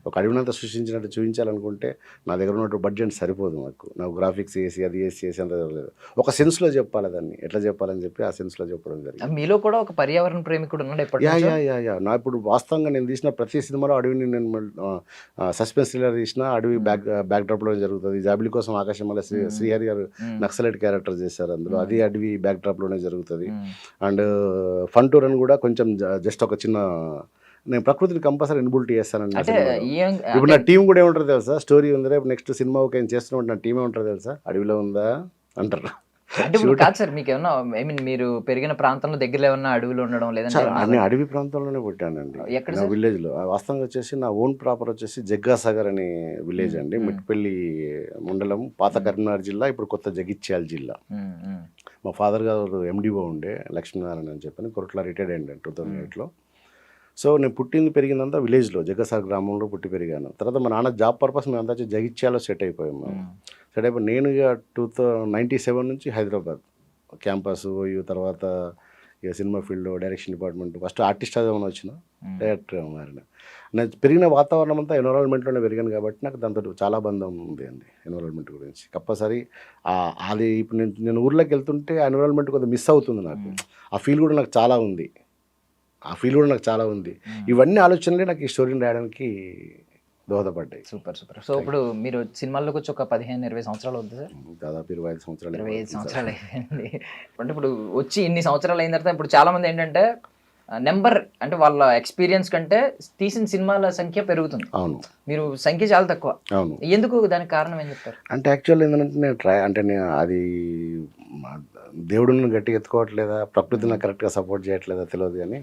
S3: ఒక అడవినంతా సృష్టించినట్టు చూపించాలనుకుంటే నా దగ్గర ఉన్నట్టు బడ్జెట్ సరిపోదు నాకు గ్రాఫిక్స్ వేసి అది వేసి అంత లేదు. ఒక సెన్స్లో చెప్పాలి దాన్ని, ఎట్లా చెప్పాలని చెప్పి ఆ సెన్స్లో చెప్పడం జరిగింది.
S2: మీలో కూడా ఒక పర్యావరణ ప్రేమికుడు ఉన్నాడు.
S3: యా నా ఇప్పుడు వాస్తవంగా నేను తీసిన ప్రతి సినిమాలో అడవిని నేను సస్పెన్స్ థ్రిల్లర్ తీసిన అడవి బ్యాక్డ్రాప్లో జరుగుతుంది. జాబిలి కోసం ఆకాశం వల్ల శ్రీహరి గారు నక్సలైట్ క్యారెక్టర్ చేశారు అందులో, అది అడవి బ్యాక్డ్రాప్లోనే జరుగుతుంది. అండ్ ఫన్ టూర్ అని కూడా కొంచెం జస్ట్ ఒక చిన్న, నేను ప్రకృతిని కంపల్సరీ ఇన్బుల్ట్ చేస్తానండి. ఇప్పుడు నా టీం కూడా ఏమంటారు తెలుసా, స్టోరీ ఉంది రేపు నెక్స్ట్ సినిమా ఒక ఏం చేస్తున్నట్టు నా టీం ఏమంటారు తెలుసా, అడవిలో ఉందా అంటారు.
S2: అంటే ఇప్పుడు కాదు సార్, మీకు ఏమన్నా ఐ మీన్ మీరు పెరిగిన ప్రాంతంలో దగ్గరలో ఏమన్నా అడవులు ఉండడం లేదంటే?
S3: నేను అడవి ప్రాంతంలోనే పుట్టానండి, నా విలేజ్లో. వాస్తవంగా వచ్చేసి నా ఓన్ ప్రాపర్ వచ్చేసి జగ్గాసాగర్ అనే విలేజ్ అండి, మిట్పల్లి మండలం, పాత కరీంనగర్ జిల్లా, ఇప్పుడు కొత్త జగిత్యాల జిల్లా. మా ఫాదర్ గారు ఎండిఓ ఉండే, లక్ష్మీనారాయణ అని చెప్పని, కొరట్ల రిటైర్డ్ అయ్యండి 2008లో. సో నేను పుట్టింది పెరిగిందంతా విలేజ్లో, జగ్గసాగర్ గ్రామంలో పుట్టి పెరిగాను. తర్వాత మా నాన్న జాబ్ పర్పస్ మేము అంతా జగిత్యాలో సెట్ అయిపోయాం. సెట్ అయిపోయి నేను ఇక 1997 నుంచి హైదరాబాద్ క్యాంపస్ పోయి, తర్వాత ఇక cinema field, direction department, first artist అదేమని వచ్చిన డైరెక్టర్ మారిన. నేను పెరిగిన వాతావరణం అంతా ఎన్విరాన్మెంట్లోనే పెరిగాను కాబట్టి నాకు దాంతో చాలా బంధం ఉంది అండి ఎన్విరాన్మెంట్ గురించి. కంపల్సరీ అది ఇప్పుడు నేను ఊర్లోకి వెళ్తుంటే ఆ ఎన్విరాన్మెంట్ కొంచెం మిస్ అవుతుంది నాకు. ఆ ఫీల్ కూడా నాకు చాలా ఉంది. ఇవన్నీ ఆలోచనలే నాకు ఈ స్టోరీని రాయడానికి దోహదపడ్డాయి.
S2: సూపర్. సో ఇప్పుడు మీరు సినిమాల్లోకి వచ్చి ఒక 15-20 సంవత్సరాలు అవుతుంది సార్?
S3: దాదాపు 25 సంవత్సరాలు.
S2: 25 సంవత్సరాలు అయిపోయింది. అంటే ఇప్పుడు వచ్చి ఇన్ని సంవత్సరాలు అయిన తర్వాత ఇప్పుడు చాలా మంది ఏంటంటే నెంబర్ అంటే వాళ్ళ ఎక్స్పీరియన్స్ కంటే తీసిన సినిమాల సంఖ్య పెరుగుతుంది.
S3: అవును,
S2: మీరు సంఖ్య చాలా తక్కువ.
S3: అవును,
S2: ఎందుకు, దానికి కారణం ఏం చెప్తారు?
S3: అంటే యాక్చువల్ ఏంటంటే నేను అది దేవుడిని గట్టిగా ఎత్తుకోవట్లేదా, ప్రకృతిని కరెక్ట్గా సపోర్ట్ చేయట్లేదా తెలియదు, కానీ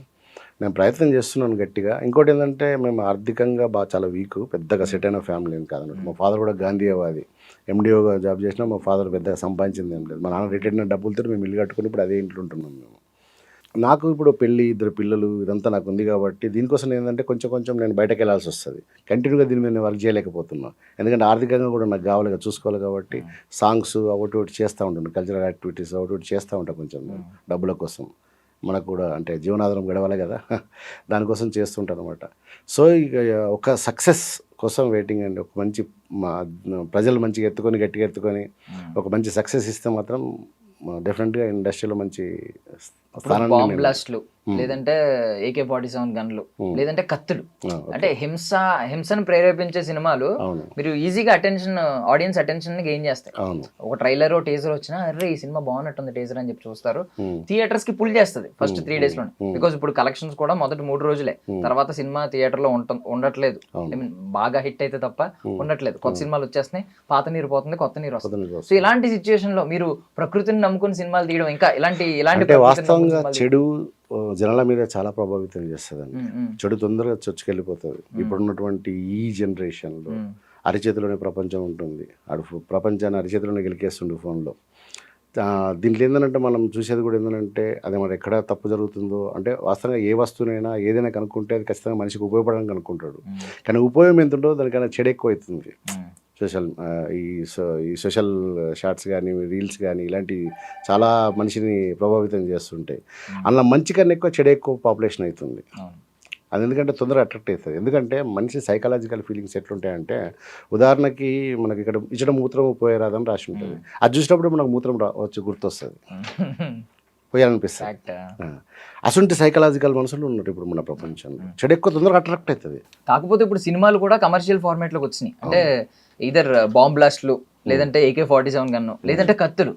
S3: నేను ప్రయత్నం చేస్తున్నాను గట్టిగా. ఇంకోటి ఏంటంటే మేము ఆర్థికంగా చాలా వీక్, పెద్దగా సెట్ అయిన ఫ్యామిలీ ఏం కాదన్నట్టు. మా ఫాదర్ కూడా గాంధీవాది, ఎండిఓగా జాబ్ చేసినా మా ఫాదర్ పెద్దగా సంపాదించింది ఏం లేదు. మా నాన్న రిటైర్డ్ అయిన డబ్బులతో మేము ఇల్లు కట్టుకుని ఇప్పుడు అదే ఇంట్లో ఉంటున్నాం మేము. నాకు ఇప్పుడు పెళ్ళి, 2 పిల్లలు, ఇదంతా నాకు ఉంది కాబట్టి దీనికోసం ఏంటంటే కొంచెం నేను బయటకు వెళ్ళాల్సి వస్తుంది. కంటిన్యూగా దీని మీద వర్క్ చేయలేకపోతున్నా, ఎందుకంటే ఆర్థికంగా కూడా నాకు కావాలి, చూసుకోవాలి కాబట్టి. సాంగ్స్ ఒకటి చేస్తూ ఉంటాను, కల్చరల్ యాక్టివిటీస్ ఒకటి చేస్తూ ఉంటాను కొంచెం డబ్బుల కోసం, మనకు కూడా అంటే జీవనాధారం గడవాలి కదా, దానికోసం చేస్తుంటాను అనమాట. సో ఇక ఒక సక్సెస్ కోసం వెయిటింగ్ అండి. ఒక మంచి ప్రజలు మంచిగా గట్టిగా ఎత్తుకొని ఒక మంచి సక్సెస్ ఇస్తే మాత్రం డెఫినెట్గా ఇండస్ట్రీలో మంచి
S2: బాంబ్ బ్లాస్ట్లు, లేదంటే AK-47 గన్లు, లేదంటే కత్తులు, అంటే హింసను ప్రేరేపించే సినిమాలు మీరు ఈజీగా ఆడియన్స్ అటెన్షన్ ని గెయిన్ చేస్తాయి. ఒక ట్రైలర్, టీజర్ వచ్చినా అరే ఈ సినిమా బాగున్నట్టుంది టీజర్ అని చెప్పి చూస్తారు. థియేటర్స్ కి పుల్ చేస్తుంది ఫస్ట్ 3 days లో, బికాస్ ఇప్పుడు కలెక్షన్స్ కూడా మొదటి 3 రోజులే, తర్వాత సినిమా థియేటర్ లో ఉండట్లేదు. ఐ మీన్ బాగా హిట్ అయితే తప్ప ఉండట్లేదు. కొత్త సినిమాలు వచ్చేస్తున్నాయి, పాత నీరు పోతుంది, కొత్త నీరు వస్తుంది. సో ఇలాంటి సిచ్యువేషన్ లో మీరు ప్రకృతిని నమ్ముకుని సినిమాలు తీయడం, ఇంకా ఇలాంటి
S3: చెడు జనాల మీద చాలా ప్రభావితం చేస్తుందండి. చెడు తొందరగా చొచ్చుకెళ్ళిపోతుంది. ఇప్పుడున్నటువంటి ఈ జనరేషన్లో అరిచేతిలోనే ప్రపంచం ఉంటుంది, ప్రపంచాన్ని అరిచేతిలోనే గెలికేస్తుండే ఫోన్లో. దీంట్లో ఏంటంటే మనం చూసేది కూడా ఏంటంటే అది మరి ఎక్కడ తప్పు జరుగుతుందో, అంటే వాస్తవంగా ఏ వస్తువునైనా ఏదైనా కనుక్కుంటే అది ఖచ్చితంగా మనిషికి ఉపయోగపడడానికి కనుక్కుంటాడు, కానీ ఉపయోగం ఎంత ఉంటుందో దానికన్నా చెడు ఎక్కువ అవుతుంది. ఈ సోషల్ షార్ట్స్ కానీ, రీల్స్ కానీ ఇలాంటివి చాలా మనిషిని ప్రభావితం చేస్తుంటాయి. అలా మంచి కన్నా ఎక్కువ చెడు ఎక్కువ పాపులేషన్ అవుతుంది. అది ఎందుకంటే తొందరగా అట్రాక్ట్ అవుతుంది. ఎందుకంటే మనిషి సైకలాజికల్ ఫీలింగ్స్ ఎట్లుంటాయంటే, ఉదాహరణకి మనకి ఇక్కడ ఇచ్చడం మూత్రం పోయేరాదని రాసి ఉంటుంది. అది చూసినప్పుడు మనకు మూత్రం వచ్చి గుర్తొస్తుంది, పోయాలనిపిస్తుంది. అసలు సైకలాజికల్ మనుషులు ఉన్నారు ఇప్పుడు మన ప్రపంచంలో. చెడు ఎక్కువ తొందరగా అట్రాక్ట్ అవుతుంది.
S2: కాకపోతే ఇప్పుడు సినిమాలు కూడా కమర్షియల్ ఫార్మాట్ లోకి వచ్చినాయి. అంటే ఇదర్ బాంబ్ బ్లాస్ట్లు, లేదంటే AK-47 గన్ను, లేదంటే కత్తులు,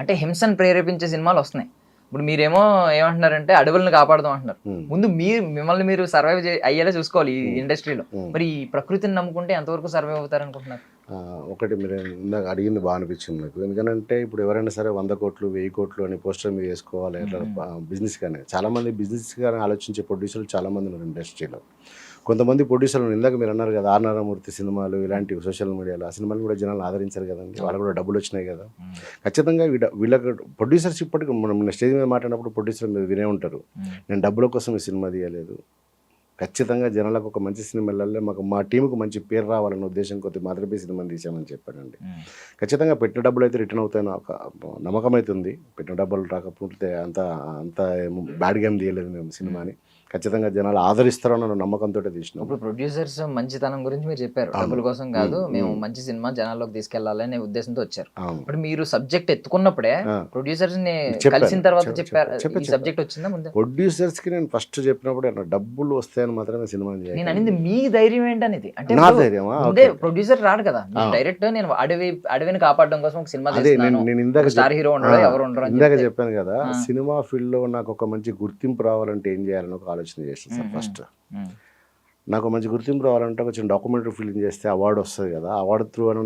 S2: అంటే హింసను ప్రేరేపించే సినిమాలు వస్తున్నాయి. ఇప్పుడు మీరేమో ఏమంటున్నారంటే అడవులను కాపాడదాం అంటున్నారు. ముందు మిమ్మల్ని మీరు సర్వైవ్ అయ్యేలా చూసుకోవాలి ఈ ఇండస్ట్రీలో. మరి ఈ ప్రకృతిని నమ్ముకుంటే ఎంతవరకు సర్వైవ్ అవుతారు అనుకుంటున్నారు?
S3: ఒకటి మీరు ఇందాక అడిగింది బాగా అనిపించింది నాకు. ఎందుకంటే ఇప్పుడు ఎవరైనా సరే 100 కోట్లు 1000 కోట్లు అని పోస్టర్ మీద వేసుకోవాలి అట్లా బిజినెస్ కానీ, చాలామంది బిజినెస్ కానీ ఆలోచించే ప్రొడ్యూసర్లు చాలామంది ఉన్నారు ఇండస్ట్రీలో. కొంతమంది ప్రొడ్యూసర్లు ఇందాక మీరు అన్నారు కదా ఆర్ నారాయణమూర్తి సినిమాలు ఇలాంటివి సోషల్ మీడియాలో ఆ సినిమాలు కూడా జనాలు ఆదరించారు కదండి, వాళ్ళకు కూడా డబ్బులు వచ్చినాయి కదా. ఖచ్చితంగా వీళ్ళకి ప్రొడ్యూసర్స్ ఇప్పటికి మనం స్టేజ్ మీద మాట్లాడినప్పుడు ప్రొడ్యూసర్ మీరు వినే ఉంటారు, నేను డబ్బుల కోసం ఈ సినిమా తీయలేదు, ఖచ్చితంగా జనాలకు ఒక మంచి సినిమా వెళ్ళాలి, మాకు మా టీంకు మంచి పేరు రావాలన్న ఉద్దేశం కొద్ది మాత్రమే సినిమాని తీసామని చెప్పాడండి. ఖచ్చితంగా పెట్టిన డబ్బులు అయితే రిటర్న్ అవుతాయని ఒక నమ్మకం అయితే ఉంది. పెట్టిన డబ్బులు రాకపోతే అంత బ్యాడ్ గేమ్ తీయలేదు మేము సినిమాని. ఖచ్చితంగా జనాలు ఆదరిస్తారన్న నమ్మకంతో తీసినాం.
S2: ఇప్పుడు ప్రొడ్యూసర్స్ మంచితనం గురించి మీరు చెప్పారు, డబ్బుల కోసం కాదు, మేము మంచి సినిమా జనాల్లోకి తీసుకెళ్లాలనే ఉద్దేశంతో వచ్చారు. ఇప్పుడు మీరు సబ్జెక్ట్ ఎత్తుకున్నప్పుడే ప్రొడ్యూసర్స్ ని కలిసిన తర్వాత చెప్పారు ఈ సబ్జెక్ట్ వచ్చిందా ముందే?
S3: ప్రొడ్యూసర్స్ కి నేను ఫస్ట్ చెప్పినప్పుడు డబ్బులు వస్తాయని మాత్రమే సినిమా చేయాలి.
S2: నేను అనేది మీ ధైర్యం ఏంటనేది, అంటే
S3: నా ధైర్యమా?
S2: ప్రొడ్యూసర్ రాడు కదా డైరెక్ట్, నేను అడవిని కాపాడడం కోసం ఒక సినిమా
S3: నేను ఇందాక
S2: స్టార్ హీరో ఉండరు ఎవరు ఉండరు
S3: ఇందాక చెప్పాను కదా, సినిమా ఫీల్డ్ లో నాకు ఒక మంచి గుర్తింపు రావాలంటే ఏం చేయాలని ఒక ఆలోచన చేస్తాను సార్. ఫస్ట్ నాకు మంచి గుర్తింపు రావాలంటే ఒక చిన్న డాక్యుమెంటరీ ఫిల్మ్ చేస్తే అవార్డు వస్తుంది కదా, అవార్డు త్రూ అని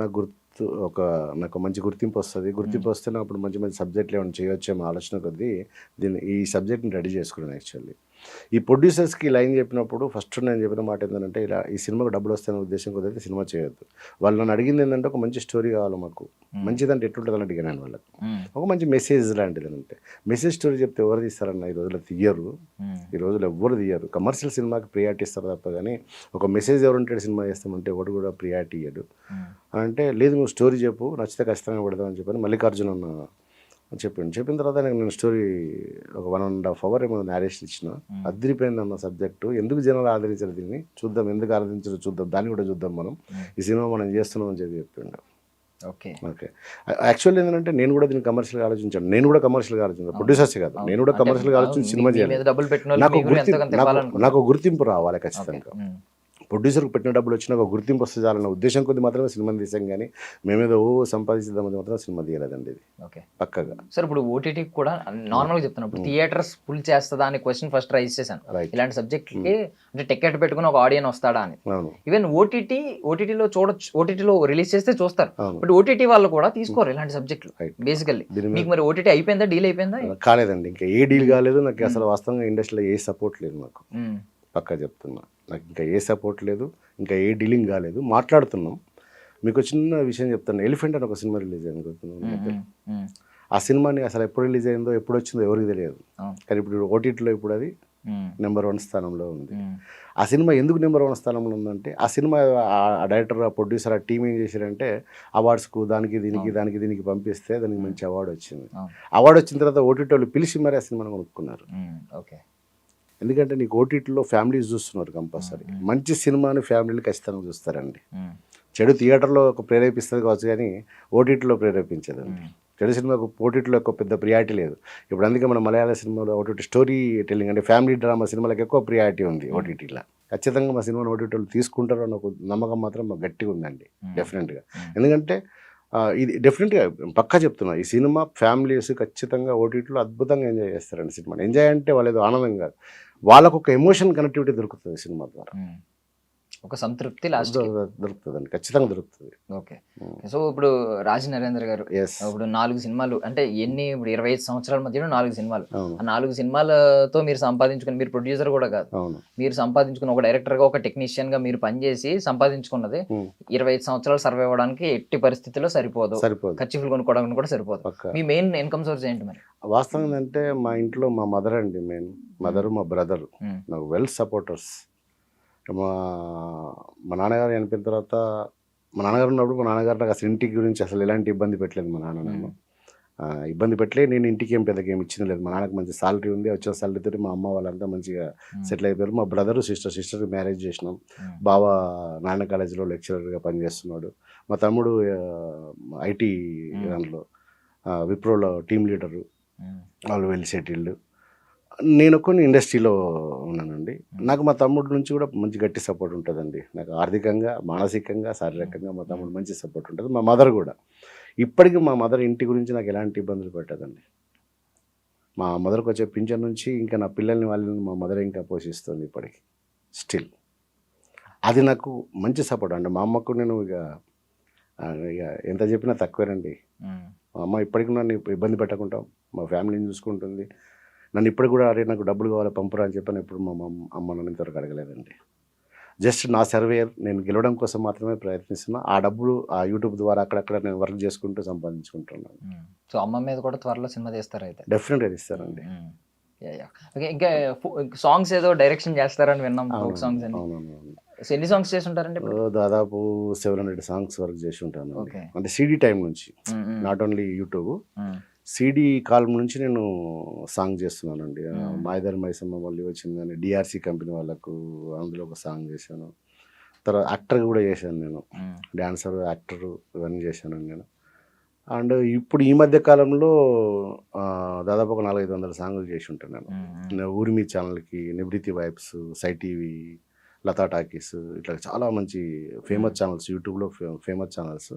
S3: నాకు మంచి గుర్తింపు వస్తుంది. గుర్తింపు వస్తే నాకు అప్పుడు మంచి మంచి సబ్జెక్టులు ఏమైనా చేయొచ్చేమో ఆలోచన కొద్దీ ఈ సబ్జెక్ట్ని రెడీ చేసుకున్నాను. యాక్చువల్లీ ఈ ప్రొడ్యూసర్స్కి లైన్ చెప్పినప్పుడు ఫస్ట్ నేను చెప్పిన మాట ఏంటంటే, ఇలా ఈ సినిమాకు డబ్బులు వస్తాయనే ఉద్దేశం కొద్దీ సినిమా చేయొద్దు. వాళ్ళు నన్ను అడిగింది ఏంటంటే ఒక మంచి స్టోరీ కావాలి మాకు, మంచిదంటే ఎట్లుంటుందని అడిగాను వాళ్ళకి. ఒక మంచి మెసేజ్ లాంటిది అంటే, మెసేజ్ స్టోరీ చెప్తే ఎవరు తీస్తారన్న ఈ రోజుల్లో తీయరు, ఈ రోజుల్లో ఎవ్వరు తీయరు. కమర్షియల్ సినిమాకి ప్రియారిటీ ఇస్తారు తప్ప కానీ ఒక మెసేజ్ ఎవరుంటాడు సినిమా చేస్తామంటే ఎవరు కూడా ప్రియారిటీ ఇయ్యడు. అంటే లేదు నువ్వు స్టోరీ చెప్పు, నచ్చితే ఖచ్చితంగా పెడదామని చెప్పని మల్లికార్జున చెప్పిన తర్వాత నేను స్టోరీ ఒక 1.5 hours ఏమో నేరేషన్ ఇచ్చిన. అదిరిపోయింది అన్న సబ్జెక్టు, ఎందుకు జనాలు ఆదరించారు దీన్ని చూద్దాం, ఎందుకు ఆదరించారు చూద్దాం, దాన్ని కూడా చూద్దాం మనం, ఈ సినిమా మనం చేస్తున్నాం అని చెప్పిండు. ఓకే యాక్చువల్లీ ఏంటంటే నేను కూడా దీన్ని కమర్షియల్గా ఆలోచించాను, నేను కూడా కమర్షియల్గా ఆలోచించాను, ప్రొడ్యూసర్స్ కాదు, నేను కూడా కమర్షియల్గా ఆలోచించి సినిమా చేయాలి. నాకు గుర్తింపు రావాలి ఖచ్చితంగా. ప్రొడ్యూసర్కి పెట్టిన డబ్బులు వచ్చినా ఒక గుర్తింపు వస్తే చాలన్న ఉద్దేశం కొద్ది మాత్రమే సినిమాని తీసాం, కానీ మేమేదో సంపాదించేద్దామని మాత్రం సినిమా తీయలేదండి ఇది. ఓకే పక్కగా సార్.
S2: ఇప్పుడు ఓటీటీకి కూడా నార్మల్గా చెప్తాను, ఇప్పుడు థియేటర్స్ ఫుల్ చేస్తుందా అనే క్వశ్చన్ ఫస్ట్ రైజ్ చేశాను. ఇలాంటి సబ్జెక్ట్కి అంటే టికెట్ పెట్టుకుని ఒక ఆడియన్స్ వస్తాడా అని. ఈవెన్ ఓటీటీలో చూడొచ్చు, ఓటీటీలో రిలీజ్ చేస్తే చూస్తారు, బట్ ఓటీటీ వాళ్ళు కూడా తీసుకోరు ఇలాంటి సబ్జెక్టులు బేసికల్లీ. మీకు మరి ఓటీటీ అయిపోయిందా, డీల్ అయిపోయిందా?
S3: కాలేదండి, ఇంకా ఏ డీల్ కాలేదు నాకు. అసలు వాస్తవంగా ఇండస్ట్రీలో ఏ సపోర్ట్ లేదు నాకు, పక్కా చెప్తున్నా. నాకు ఇంకా ఏ సపోర్ట్ లేదు, ఇంకా ఏ డీలింగ్ కాలేదు. మాట్లాడుతున్నాం. మీకు చిన్న విషయం చెప్తాను, ఎలిఫెంట్ అని ఒక సినిమా రిలీజ్ అయింది. ఆ సినిమాని అసలు ఎప్పుడు రిలీజ్ అయిందో ఎప్పుడు వచ్చిందో ఎవరికి తెలియదు, కానీ ఇప్పుడు ఓటీటీలో ఇప్పుడు అది నెంబర్ 1 స్థానంలో ఉంది. ఆ సినిమా ఎందుకు నెంబర్ 1 స్థానంలో ఉందంటే, ఆ సినిమా ఆ డైరెక్టర్, ఆ ప్రొడ్యూసర్, ఆ టీం ఏం చేశారంటే అవార్డ్స్కు దానికి దీనికి పంపిస్తే దానికి మంచి అవార్డు వచ్చింది. అవార్డు వచ్చిన తర్వాత ఓటీటీ వాళ్ళు పిలిచి మరి ఆ సినిమాని కొనుక్కున్నారు. ఓకే, ఎందుకంటే నీకు ఓటీటీలో ఫ్యామిలీస్ చూస్తున్నారు కంపల్సరీ. మంచి సినిమాని ఫ్యామిలీలు ఖచ్చితంగా చూస్తారండి. చెడు థియేటర్లో ఒక ప్రేరేపిస్తుంది కావచ్చు కానీ ఓటీటీలో ప్రేరేపించదండి. చెడు సినిమాకు ఓటీటీలో ఎక్కువ పెద్ద ప్రియారిటీ లేదు. ఇప్పుడు అందుకే మన మలయాళ సినిమాలో ఓటీటీ స్టోరీ టెల్లింగ్ అంటే ఫ్యామిలీ డ్రామా సినిమాలకు ఎక్కువ ప్రియారిటీ ఉంది ఓటీటీలో. ఖచ్చితంగా మా సినిమాని ఓటీటీలో తీసుకుంటారు అన్న ఒక నమ్మకం మాత్రం మాకు గట్టిగా ఉందండి డెఫినెట్గా. ఎందుకంటే ఇది డెఫినెట్గా పక్కా చెప్తున్నా, ఈ సినిమా ఫ్యామిలీస్ ఖచ్చితంగా ఓటీటీలో అద్భుతంగా ఎంజాయ్ చేస్తారండి సినిమాని. ఎంజాయ్ అంటే వాళ్ళు ఏదో ఆనందం కాదు, వాళ్ళకు ఒక ఎమోషన్ కనెక్టివిటీ దొరుకుతుంది సినిమా ద్వారా,
S2: ఒక సంతృప్తి లాస్ట్
S3: దొరుకుతుందండి, ఖచ్చితంగా దొరుకుతుంది.
S2: ఓకే, సో ఇప్పుడు రాజు నరేంద్ర గారు ఇప్పుడు 4 సినిమాలు అంటే ఇప్పుడు 25 సంవత్సరాల మధ్యలో 4 సినిమాలు, ఆ 4 సినిమాలతో మీరు సంపాదించుకుని, మీరు ప్రొడ్యూసర్ కూడా కాదు, మీరు సంపాదించుకుని ఒక డైరెక్టర్ గా ఒక టెక్నీషియన్ గా మీరు పనిచేసి సంపాదించుకున్నది 25 సంవత్సరాలు సర్వే అవ్వడానికి ఎట్టి పరిస్థితుల్లో సరిపోదు, ఖర్చులు కొనుక్కోవడానికి కూడా సరిపోదు. మీ మెయిన్ ఇన్కమ్ సోర్స్ ఏంటి మరి?
S3: వాస్తవం ఏంటంటే మా ఇంట్లో మా మదర్ అండి, మెయిన్ మదర్, మా బ్రదర్ నాకు వెల్ సపోర్టర్స్. మా నాన్నగారు చనిపోయిన తర్వాత, మా నాన్నగారు ఉన్నప్పుడు మా నాన్నగారు నాకు అసలు ఇంటికి గురించి అసలు ఎలాంటి ఇబ్బంది పెట్టలేదు. మా నాన్న ఇబ్బంది పెట్టలేదు, నేను ఇంటికి ఏం పెద్దగా ఏమి ఇచ్చింది లేదు. మా నాన్నకి మంచి సాలరీ ఉంది, వచ్చిన సాలరీతో మా అమ్మ వాళ్ళంతా మంచిగా సెటిల్ అయిపోయారు. మా బ్రదరు సిస్టర్కి మ్యారేజ్ చేసినాం. బావ నారాయణ కాలేజీలో లెక్చరర్గా పనిచేస్తున్నాడు. మా తమ్ముడు ఐటీ దాంట్లో విప్రోలో టీమ్ లీడరు, వాళ్ళు వెల్ సెటిల్డ్. నేను కొన్ని ఇండస్ట్రీలో ఉన్నానండి. నాకు మా తమ్ముడు నుంచి కూడా మంచి గట్టి సపోర్ట్ ఉంటుందండి. నాకు ఆర్థికంగా, మానసికంగా, శారీరకంగా మా తమ్ముడు మంచి సపోర్ట్ ఉంటుంది. మా మదర్ కూడా ఇప్పటికీ మా మదర్ ఇంటి గురించి నాకు ఎలాంటి ఇబ్బందులు పెట్టదండి. మా మదర్కి వచ్చే పింఛన్ నుంచి ఇంకా నా పిల్లల్ని వాళ్ళని మా మదర్ ఇంకా పోషిస్తుంది ఇప్పటికి స్టిల్. అది నాకు మంచి సపోర్ట్ అండి. మా అమ్మకు నేను ఇక ఎంత చెప్పినా తక్కువేనండి. మా అమ్మ ఇప్పటికి నన్ను ఇబ్బంది పెట్టకుండా మా ఫ్యామిలీని చూసుకుంటుంది. నన్ను ఇప్పటికి కూడా అరే నాకు డబ్బులు కావాలి పంపురా అని చెప్పని ఎప్పుడు మా అమ్మ నన్ను ఇంతవరకు అడగలేదండి. జస్ట్ నా సర్వేయర్, నేను గెలవడం కోసం మాత్రమే ప్రయత్నిస్తున్నా. ఆ డబ్బులు ఆ యూట్యూబ్ ద్వారా అక్కడక్కడ నేను వర్క్ చేసుకుంటూ సంపాదించుకుంటున్నాను.
S2: సో అమ్మ మీద కూడా త్వరలో సినిమా తీస్తారు అయితే.
S3: డెఫినెట్గా ఇస్తానండి.
S2: ఓకే, ఇంకా సాంగ్స్ ఏదో డైరెక్షన్ చేస్తారని విన్నాం, ఫోక్ సాంగ్స్ అని.
S3: అవునవును.
S2: సో ఎన్ని సాంగ్స్ చేసి ఉంటారండి ఇప్పుడు?
S3: దాదాపు 700 సాంగ్స్ వర్క్ చేసి ఉంటాను.
S2: ఓకే.
S3: అంటే సిడి టైం నుంచి, నాట్ ఓన్లీ యూట్యూబ్, సిడి కాలం నుంచి నేను సాంగ్ చేస్తున్నానండి. మాయదారి మైసమ్మ మళ్ళీ వచ్చిందని డిఆర్సి కంపెనీ వాళ్ళకు అందులో ఒక సాంగ్ చేశాను. తర్వాత యాక్టర్ కూడా చేశాను నేను, డాన్సర్, యాక్టర్ ఇవన్నీ చేశాను నేను. అండ్ ఇప్పుడు ఈ మధ్య కాలంలో దాదాపు ఒక 400-500 సాంగ్లు చేసి ఉంటాను నేను. ఊర్మి ఛానల్కి, నివృత్తి వైబ్స్, సై టీవీ, లతా టాకీస్, ఇట్లా చాలా మంచి ఫేమస్ ఛానల్స్, యూట్యూబ్లో ఫేమస్ ఛానల్స్,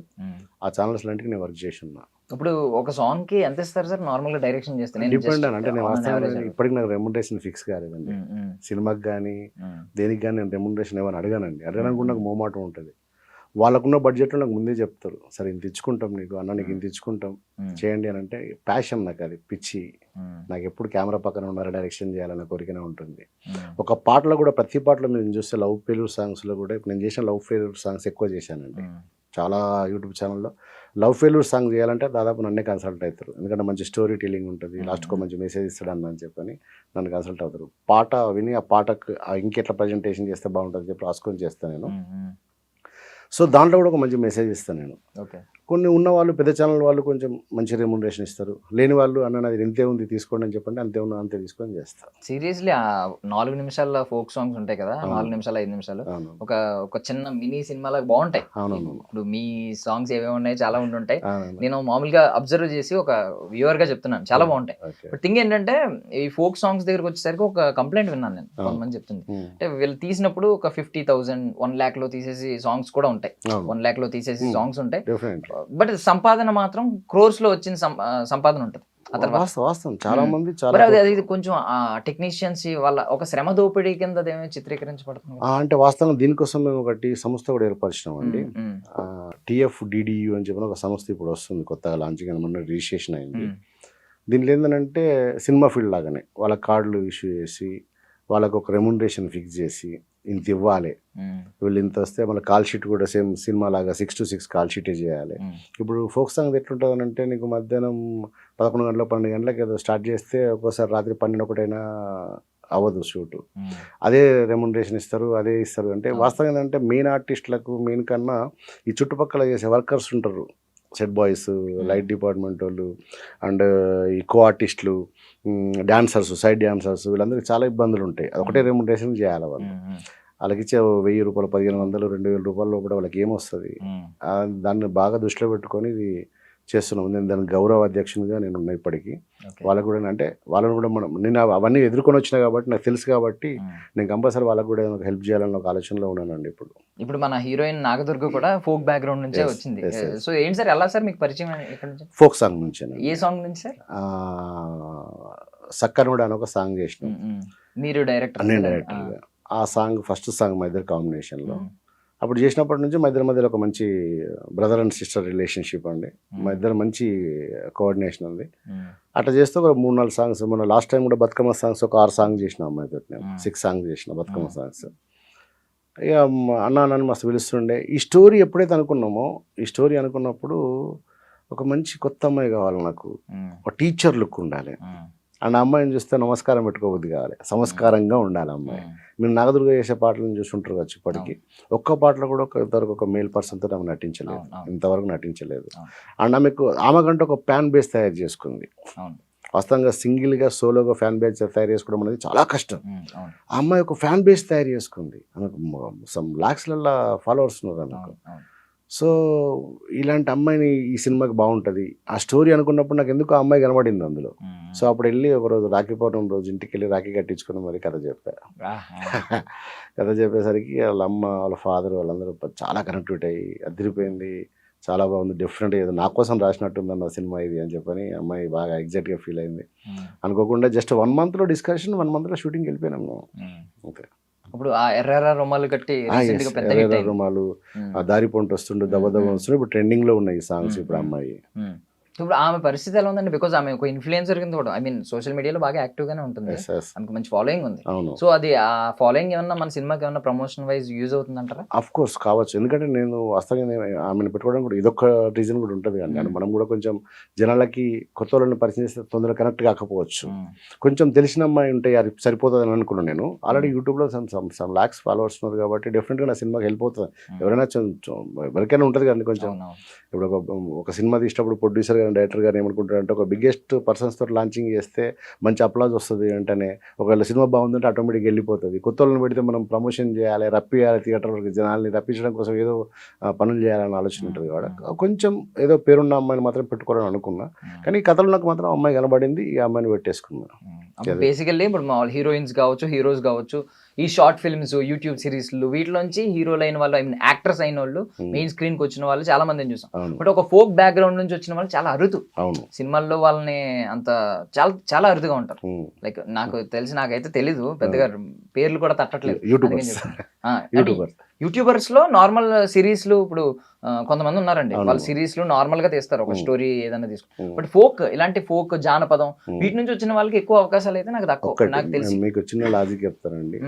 S3: ఆ ఛానల్స్ లాంటివి నేను వర్క్ చేసి ఉన్నా.
S2: ఇప్పుడు ఒక సాంగ్ కి ఎంత ఇస్తారు సార్ నార్మల్గా డైరెక్షన్ చేస్తే?
S3: డిపెండ్ అంటే నేను వాస్తవంగా ఇప్పటికి నాకు రెమ్యునరేషన్ ఫిక్స్ కాలేదండి. సినిమాకి కానీ దేనికి కానీ నేను రెమ్యునరేషన్ ఏమైనా అడగానండి. అడగడానికి నాకు మోమాటం ఉంటుంది. వాళ్ళకున్న బడ్జెట్లో నాకు ముందే చెప్తారు, సరే ఇంత ఇచ్చుకుంటాం నీకు అన్న, నీకు ఇంత ఇచ్చుకుంటాం చేయండి అని. అంటే ప్యాషన్ నాకు, అది పిచ్చి. నాకు ఎప్పుడు కెమెరా పక్కన ఉన్నారా డైరెక్షన్ చేయాలన్న కోరికనే ఉంటుంది. ఒక పాటలో కూడా, ప్రతి పాటలో మీరు చూస్తే లవ్ ఫెయిల్యూర్ సాంగ్స్లో కూడా, ఇప్పుడు నేను చేసిన లవ్ ఫెయిల్యూర్ సాంగ్స్ ఎక్కువ చేశానండి. చాలా యూట్యూబ్ ఛానల్లో లవ్ ఫెయిల్యూర్ సాంగ్ చేయాలంటే దాదాపు నన్నే కన్సల్ట్ అవుతారు. ఎందుకంటే మంచి స్టోరీ టెలింగ్ ఉంటుంది, లాస్ట్కి మంచి మెసేజ్ ఇస్తాడు అన్న అని చెప్పని నన్ను కన్సల్ట్ అవుతారు. పాట విని ఆ పాటకు ఇంకెట్లా ప్రజెంటేషన్ చేస్తే బాగుంటుంది చెప్పి రాసుకొని చేస్తాను నేను. సో దాంట్లో కూడా ఒక మంచి మెసేజ్ ఇస్తాను నేను.
S2: ఓకే.
S3: కొన్ని ఉన్న వాళ్ళు, పెద్ద ఛానల్ వాళ్ళు కొంచెం మంచి రెమ్యునరేషన్ ఇస్తారు. లేని వాళ్ళు అన్న అది ఇంతే ఉంది తీసుకోండి అని చెప్పండి, అంతే ఉన్నా అంతే తీసుకొని చేస్తారు.
S2: సీరియస్లీ ఆ 4 నిమిషాల ఫోక్ సాంగ్స్ ఉంటాయి కదా, 4 నిమిషాలు 5 నిమిషాలు, ఒక చిన్న మినీ సినిమాలో బాగుంటాయి.
S3: అవునవును.
S2: ఇప్పుడు మీ సాంగ్స్ ఏమేమి ఉన్నాయి చాలా ఉంటుంటాయి. నేను మామూలుగా అబ్జర్వ్ చేసి ఒక వ్యూవర్ గా చెప్తున్నాను, చాలా బాగుంటాయి. బట్ థింగ్ ఏంటంటే ఈ ఫోక్ సాంగ్స్ దగ్గరకు వచ్చేసరికి ఒక కంప్లైంట్ విన్నాను నేను, కొంతమంది చెప్తుంది అంటే వీళ్ళు తీసినప్పుడు ఒక 50,000, 1 lakh లో తీసేసి సాంగ్స్ కూడా ఉంటాయి, 1 lakh లో తీసేసి సాంగ్స్ ఉంటాయి. బట్ సంపాదన మాత్రం క్రోర్స్ లో వచ్చిన సంపాదన ఉంటుంది.
S3: వాస్తవం చాలా మంది
S2: అది కొంచెం టెక్నీషియన్స్ వాళ్ళ ఒక శ్రమ దోపిడీ కింద చిత్రీకరించబడుతుంది.
S3: అంటే వాస్తవంగా దీనికోసం మేము ఒకటి సంస్థ కూడా ఏర్పరిచినాం అండి. TFDDU అని చెప్పిన ఒక సంస్థ ఇప్పుడు వస్తుంది కొత్తగా, లాంచింగ్ అని మొన్న రిజిస్ట్రేషన్ అయింది. దీనిలో ఏంటంటే సినిమా ఫీల్డ్ లాగానే వాళ్ళ కార్డులు ఇష్యూ చేసి, వాళ్ళకు ఒక రెమ్యునరేషన్ ఫిక్స్ చేసి ఇంత ఇవ్వాలి, వీళ్ళు ఇంత వస్తే మన కాల్ షీట్ కూడా సేమ్ సినిమా లాగా 6 to 6 కాల్ షీటే చేయాలి. ఇప్పుడు ఫోక్ సాంగ్ ఎట్లుంటుంది అంటే, నీకు మధ్యాహ్నం 11 గంటల 12 గంటలకు ఏదో స్టార్ట్ చేస్తే ఒక్కోసారి రాత్రి 12-1 అవ్వదు షూటు. అదే రెమ్యునరేషన్ ఇస్తారు, అదే ఇస్తారు. అంటే వాస్తవం ఏంటంటే మెయిన్ ఆర్టిస్టులకు, మెయిన్ కన్నా ఈ చుట్టుపక్కల చేసే వర్కర్స్ ఉంటారు, సెట్ బాయ్స్, లైట్ డిపార్ట్మెంట్ వాళ్ళు, అండ్ ఈ కో ఆర్టిస్టులు, డాన్సర్స్, సైడ్ డాన్సర్స్, వీళ్ళందరికీ చాలా ఇబ్బందులు ఉంటాయి. ఒకటే రెమ్యునరేషన్ చేయాలి వాళ్ళు. వాళ్ళకి ఇచ్చే 1000 రూపాయలు, 1500, 2000 రూపాయల్లో కూడా వాళ్ళకి ఏమొస్తుంది. దాన్ని బాగా దృష్టిలో పెట్టుకొని ఇది చేస్తున్నాం. నేను దాని గౌరవ అధ్యక్షునిగా నేను ఉన్నా ఇప్పటికీ. వాళ్ళకు కూడా అంటే వాళ్ళని కూడా నేను అవన్నీ ఎదుర్కొని వచ్చినా కాబట్టి నాకు తెలుసు కాబట్టి నేను కంపల్సరీ వాళ్ళకు కూడా హెల్ప్ చేయాలని ఒక ఆలోచనలో ఉన్నానండి.
S2: ఇప్పుడు మన హీరోయిన్ నాగదుర్గ కూడా ఫోక్ బ్యాక్గ్రౌండ్ నుంచే వచ్చింది. సో ఏంటి సార్, ఎలా సార్ మీకు పరిచయం ఎక్కడి నుంచి?
S3: ఫోక్ సాంగ్ నుంచి.
S2: ఏ సాంగ్ నుంచి సార్?
S3: సక్కనుడు అని ఒక సాంగ్ చేసిన.
S2: మీరు డైరెక్టర్?
S3: నేను డైరెక్టర్గా. ఆ సాంగ్ ఫస్ట్ సాంగ్ మా ఇద్దరు కాంబినేషన్లో. అప్పుడు చేసినప్పటి నుంచి మా ఇద్దరి మధ్యలో ఒక మంచి బ్రదర్ అండ్ సిస్టర్ రిలేషన్షిప్ అండి. మా ఇద్దరు మంచి కోఆర్డినేషన్ ఉంది. అట్లా చేస్తే ఒక 3-4 సాంగ్స్, మొన్న లాస్ట్ టైం కూడా బతుకమ్మ సాంగ్స్ ఒక 6 సాంగ్ చేసిన అమ్మాయితో, నేను 6 సాంగ్స్ చేసిన బతుకమ్మ సాంగ్స్. ఇక అన్న నన్ను మస్తు పిలుస్తుండే. ఈ స్టోరీ ఎప్పుడైతే అనుకున్నామో, ఈ స్టోరీ అనుకున్నప్పుడు ఒక మంచి కొత్త అమ్మాయి కావాలి నాకు, ఒక టీచర్ లుక్ ఉండాలి. అండ్ అమ్మాయిని చూస్తే నమస్కారం పెట్టుకోబుద్ది కావాలి, సంస్కారంగా ఉండాలి అమ్మాయి. మీరు నాగదుర్గ చేసే పాటలను చూసుంటారు కావచ్చు, ఇప్పటికీ ఒక్క పాటలో కూడా ఇంతవరకు ఒక మేల్ పర్సన్తో ఆమె నటించలేదు, ఇంతవరకు నటించలేదు. అండ్ ఆమె కంటే ఒక ఫ్యాన్ బేస్ తయారు చేసుకుంది. వాస్తవంగా సింగిల్గా సోలోగా ఫ్యాన్ బేస్ తయారు చేసుకోవడం అనేది చాలా కష్టం. ఆ అమ్మాయి ఒక ఫ్యాన్ బేస్ తయారు చేసుకుంది, ఆమెకు సమ్ లాక్స్లలో ఫాలోవర్స్ ఉన్నారు ఆమెకు. సో ఇలాంటి అమ్మాయిని ఈ సినిమాకి బాగుంటుంది ఆ స్టోరీ అనుకున్నప్పుడు నాకు ఎందుకు ఆ అమ్మాయి కనబడింది అందులో. సో అప్పుడు వెళ్ళి ఒకరోజు రాఖీ పౌర్ణమి రోజు ఇంటికి వెళ్ళి రాఖీ కట్టించుకుని మరి కథ చెప్పారు. కథ చెప్పేసరికి వాళ్ళ అమ్మ, వాళ్ళ ఫాదర్, వాళ్ళందరూ చాలా కనెక్టివిటీ అయ్యి అదిరిపోయింది, చాలా బాగుంది, డిఫరెంట్, ఏదో నా కోసం రాసినట్టుందన్న సినిమా ఇది అని చెప్పని అమ్మాయి బాగా ఎగ్జైట్గా ఫీల్ అయింది. అనుకోకుండా జస్ట్ 1 monthలో డిస్కషన్, 1 monthలో షూటింగ్ వెళ్ళిపోయినాం మేము. ఓకే.
S2: ఇప్పుడు ఆ ఎర్ర రుమాలు కట్టి
S3: రుమాలు, ఆ దారి పొంట వస్తుండే, దెబ్బ వస్తుండే, ఇప్పుడు ట్రెండింగ్ లో ఉన్నాయి ఈ సాంగ్స్. ఇప్పుడు అమ్మాయి
S2: ఇప్పుడు ఆమె పరిస్థితి ఎలా ఉందండి? బికాజ్ ఆమె ఒక ఇన్ఫ్లుయెన్సర్ కింద కూడా, ఐ మీన్ సోషల్ మీడియాలో బాగా యాక్టివ్ గానే ఉంటుంది,
S3: Yes, yes.
S2: ఆమెకు మంచి ఫాలోయింగ్ ఉంది.
S3: అవును.
S2: సో అది ఆ ఫాలోయింగ్ ఏమన్నా మన సినిమాకి ఏమన్నా ప్రమోషన్ వైజ్ యూజ్ అవుతుంది అంటారా?
S3: అఫ్ కోర్స్ కావచ్చు, ఎందుకంటే నేను వాస్తవంగా ఆమెను పెట్టుకోవడం కూడా ఇదొక రీజన్ కూడా ఉంటుంది కానీ అంటే మనం కూడా కొంచెం జనాలకి కొత్త వాళ్ళని పరిచయం చేస్తే తొందరగా కనెక్ట్ కాకపోవచ్చు. కొంచెం తెలిసిన అమ్మాయి ఉంటే అది సరిపోతుంది అని అనుకున్నాను నేను. ఆల్రెడీ యూట్యూబ్లో సమ్ లాక్స్ ఫాలోవర్స్ ఉన్నారు కాబట్టి డెఫినెట్గా నా సినిమాకి హెల్ప్ అవుతుంది. ఎవరైనా ఎవరికైనా ఉంటుంది కానీ కొంచెం ఇప్పుడు ఒక సినిమా తీసినప్పుడు ప్రొడ్యూసర్ కానీ డైరెక్టర్ కానీ ఏమనుకుంటారంటే ఒక బిగ్గెస్ట్ పర్సన్స్ తోటి లాంచింగ్ చేస్తే మంచి అప్లాజ్ వస్తుంది అంటేనే, ఒకవేళ సినిమా బాగుందంటే ఆటోమేటిక్గా వెళ్ళిపోతుంది. కొత్త వాళ్ళని పెడితే మనం ప్రమోషన్ చేయాలి, రప్పియాలి, థియేటర్ వరకు జనాల్ని రప్పించడం కోసం ఏదో పనులు చేయాలని ఆలోచన ఉంటుంది కాబట్టి కొంచెం ఏదో పేరున్న అమ్మాయిని మాత్రం పెట్టుకోవాలని అనుకున్నా. కానీ ఈ కథలో నాకు మాత్రం అమ్మాయి కనబడింది, ఈ అమ్మాయిని పెట్టేసుకున్నాను.
S2: బేసికల్లీ ఇప్పుడు మామూలు హీరోయిన్స్ కావచ్చు, హీరోస్ కావచ్చు, ఈ షార్ట్ ఫిల్మ్స్, యూట్యూబ్ సిరీస్లు వీటిలోంచి హీరోలు అయిన వాళ్ళు, ఐ మీన్ యాక్టర్స్ అయిన వాళ్ళు, మెయిన్ స్క్రీన్ కి వచ్చిన వాళ్ళు చాలా మందిని చూసాం. బట్ ఒక ఫోక్ బ్యాక్గ్రౌండ్ నుంచి వచ్చిన వాళ్ళు చాలా అరుదు. సినిమాల్లో వాళ్ళని అంత చాలా చాలా అరుదుగా ఉంటారు. లైక్ నాకైతే తెలీదు పెద్దగా, పేర్లు కూడా తట్టట్లేదు. యూట్యూబర్స్ లో నార్మల్ సిరీస్లు ఇప్పుడు కొంతమంది ఉన్నారండి, వాళ్ళు సిరీస్లు నార్మల్ గా తీస్తారు, ఒక స్టోరీ ఏదైనా తీసుకుంటారు. బట్ ఫోక్, ఇలాంటి ఫోక్, జానపదం వీటి నుంచి వచ్చిన వాళ్ళకి ఎక్కువ అవకాశాలు అయితే నాకు తక్కువ. నాకు తెలిసి
S3: మీకు చిన్న లాజిక్ చెప్తానండి.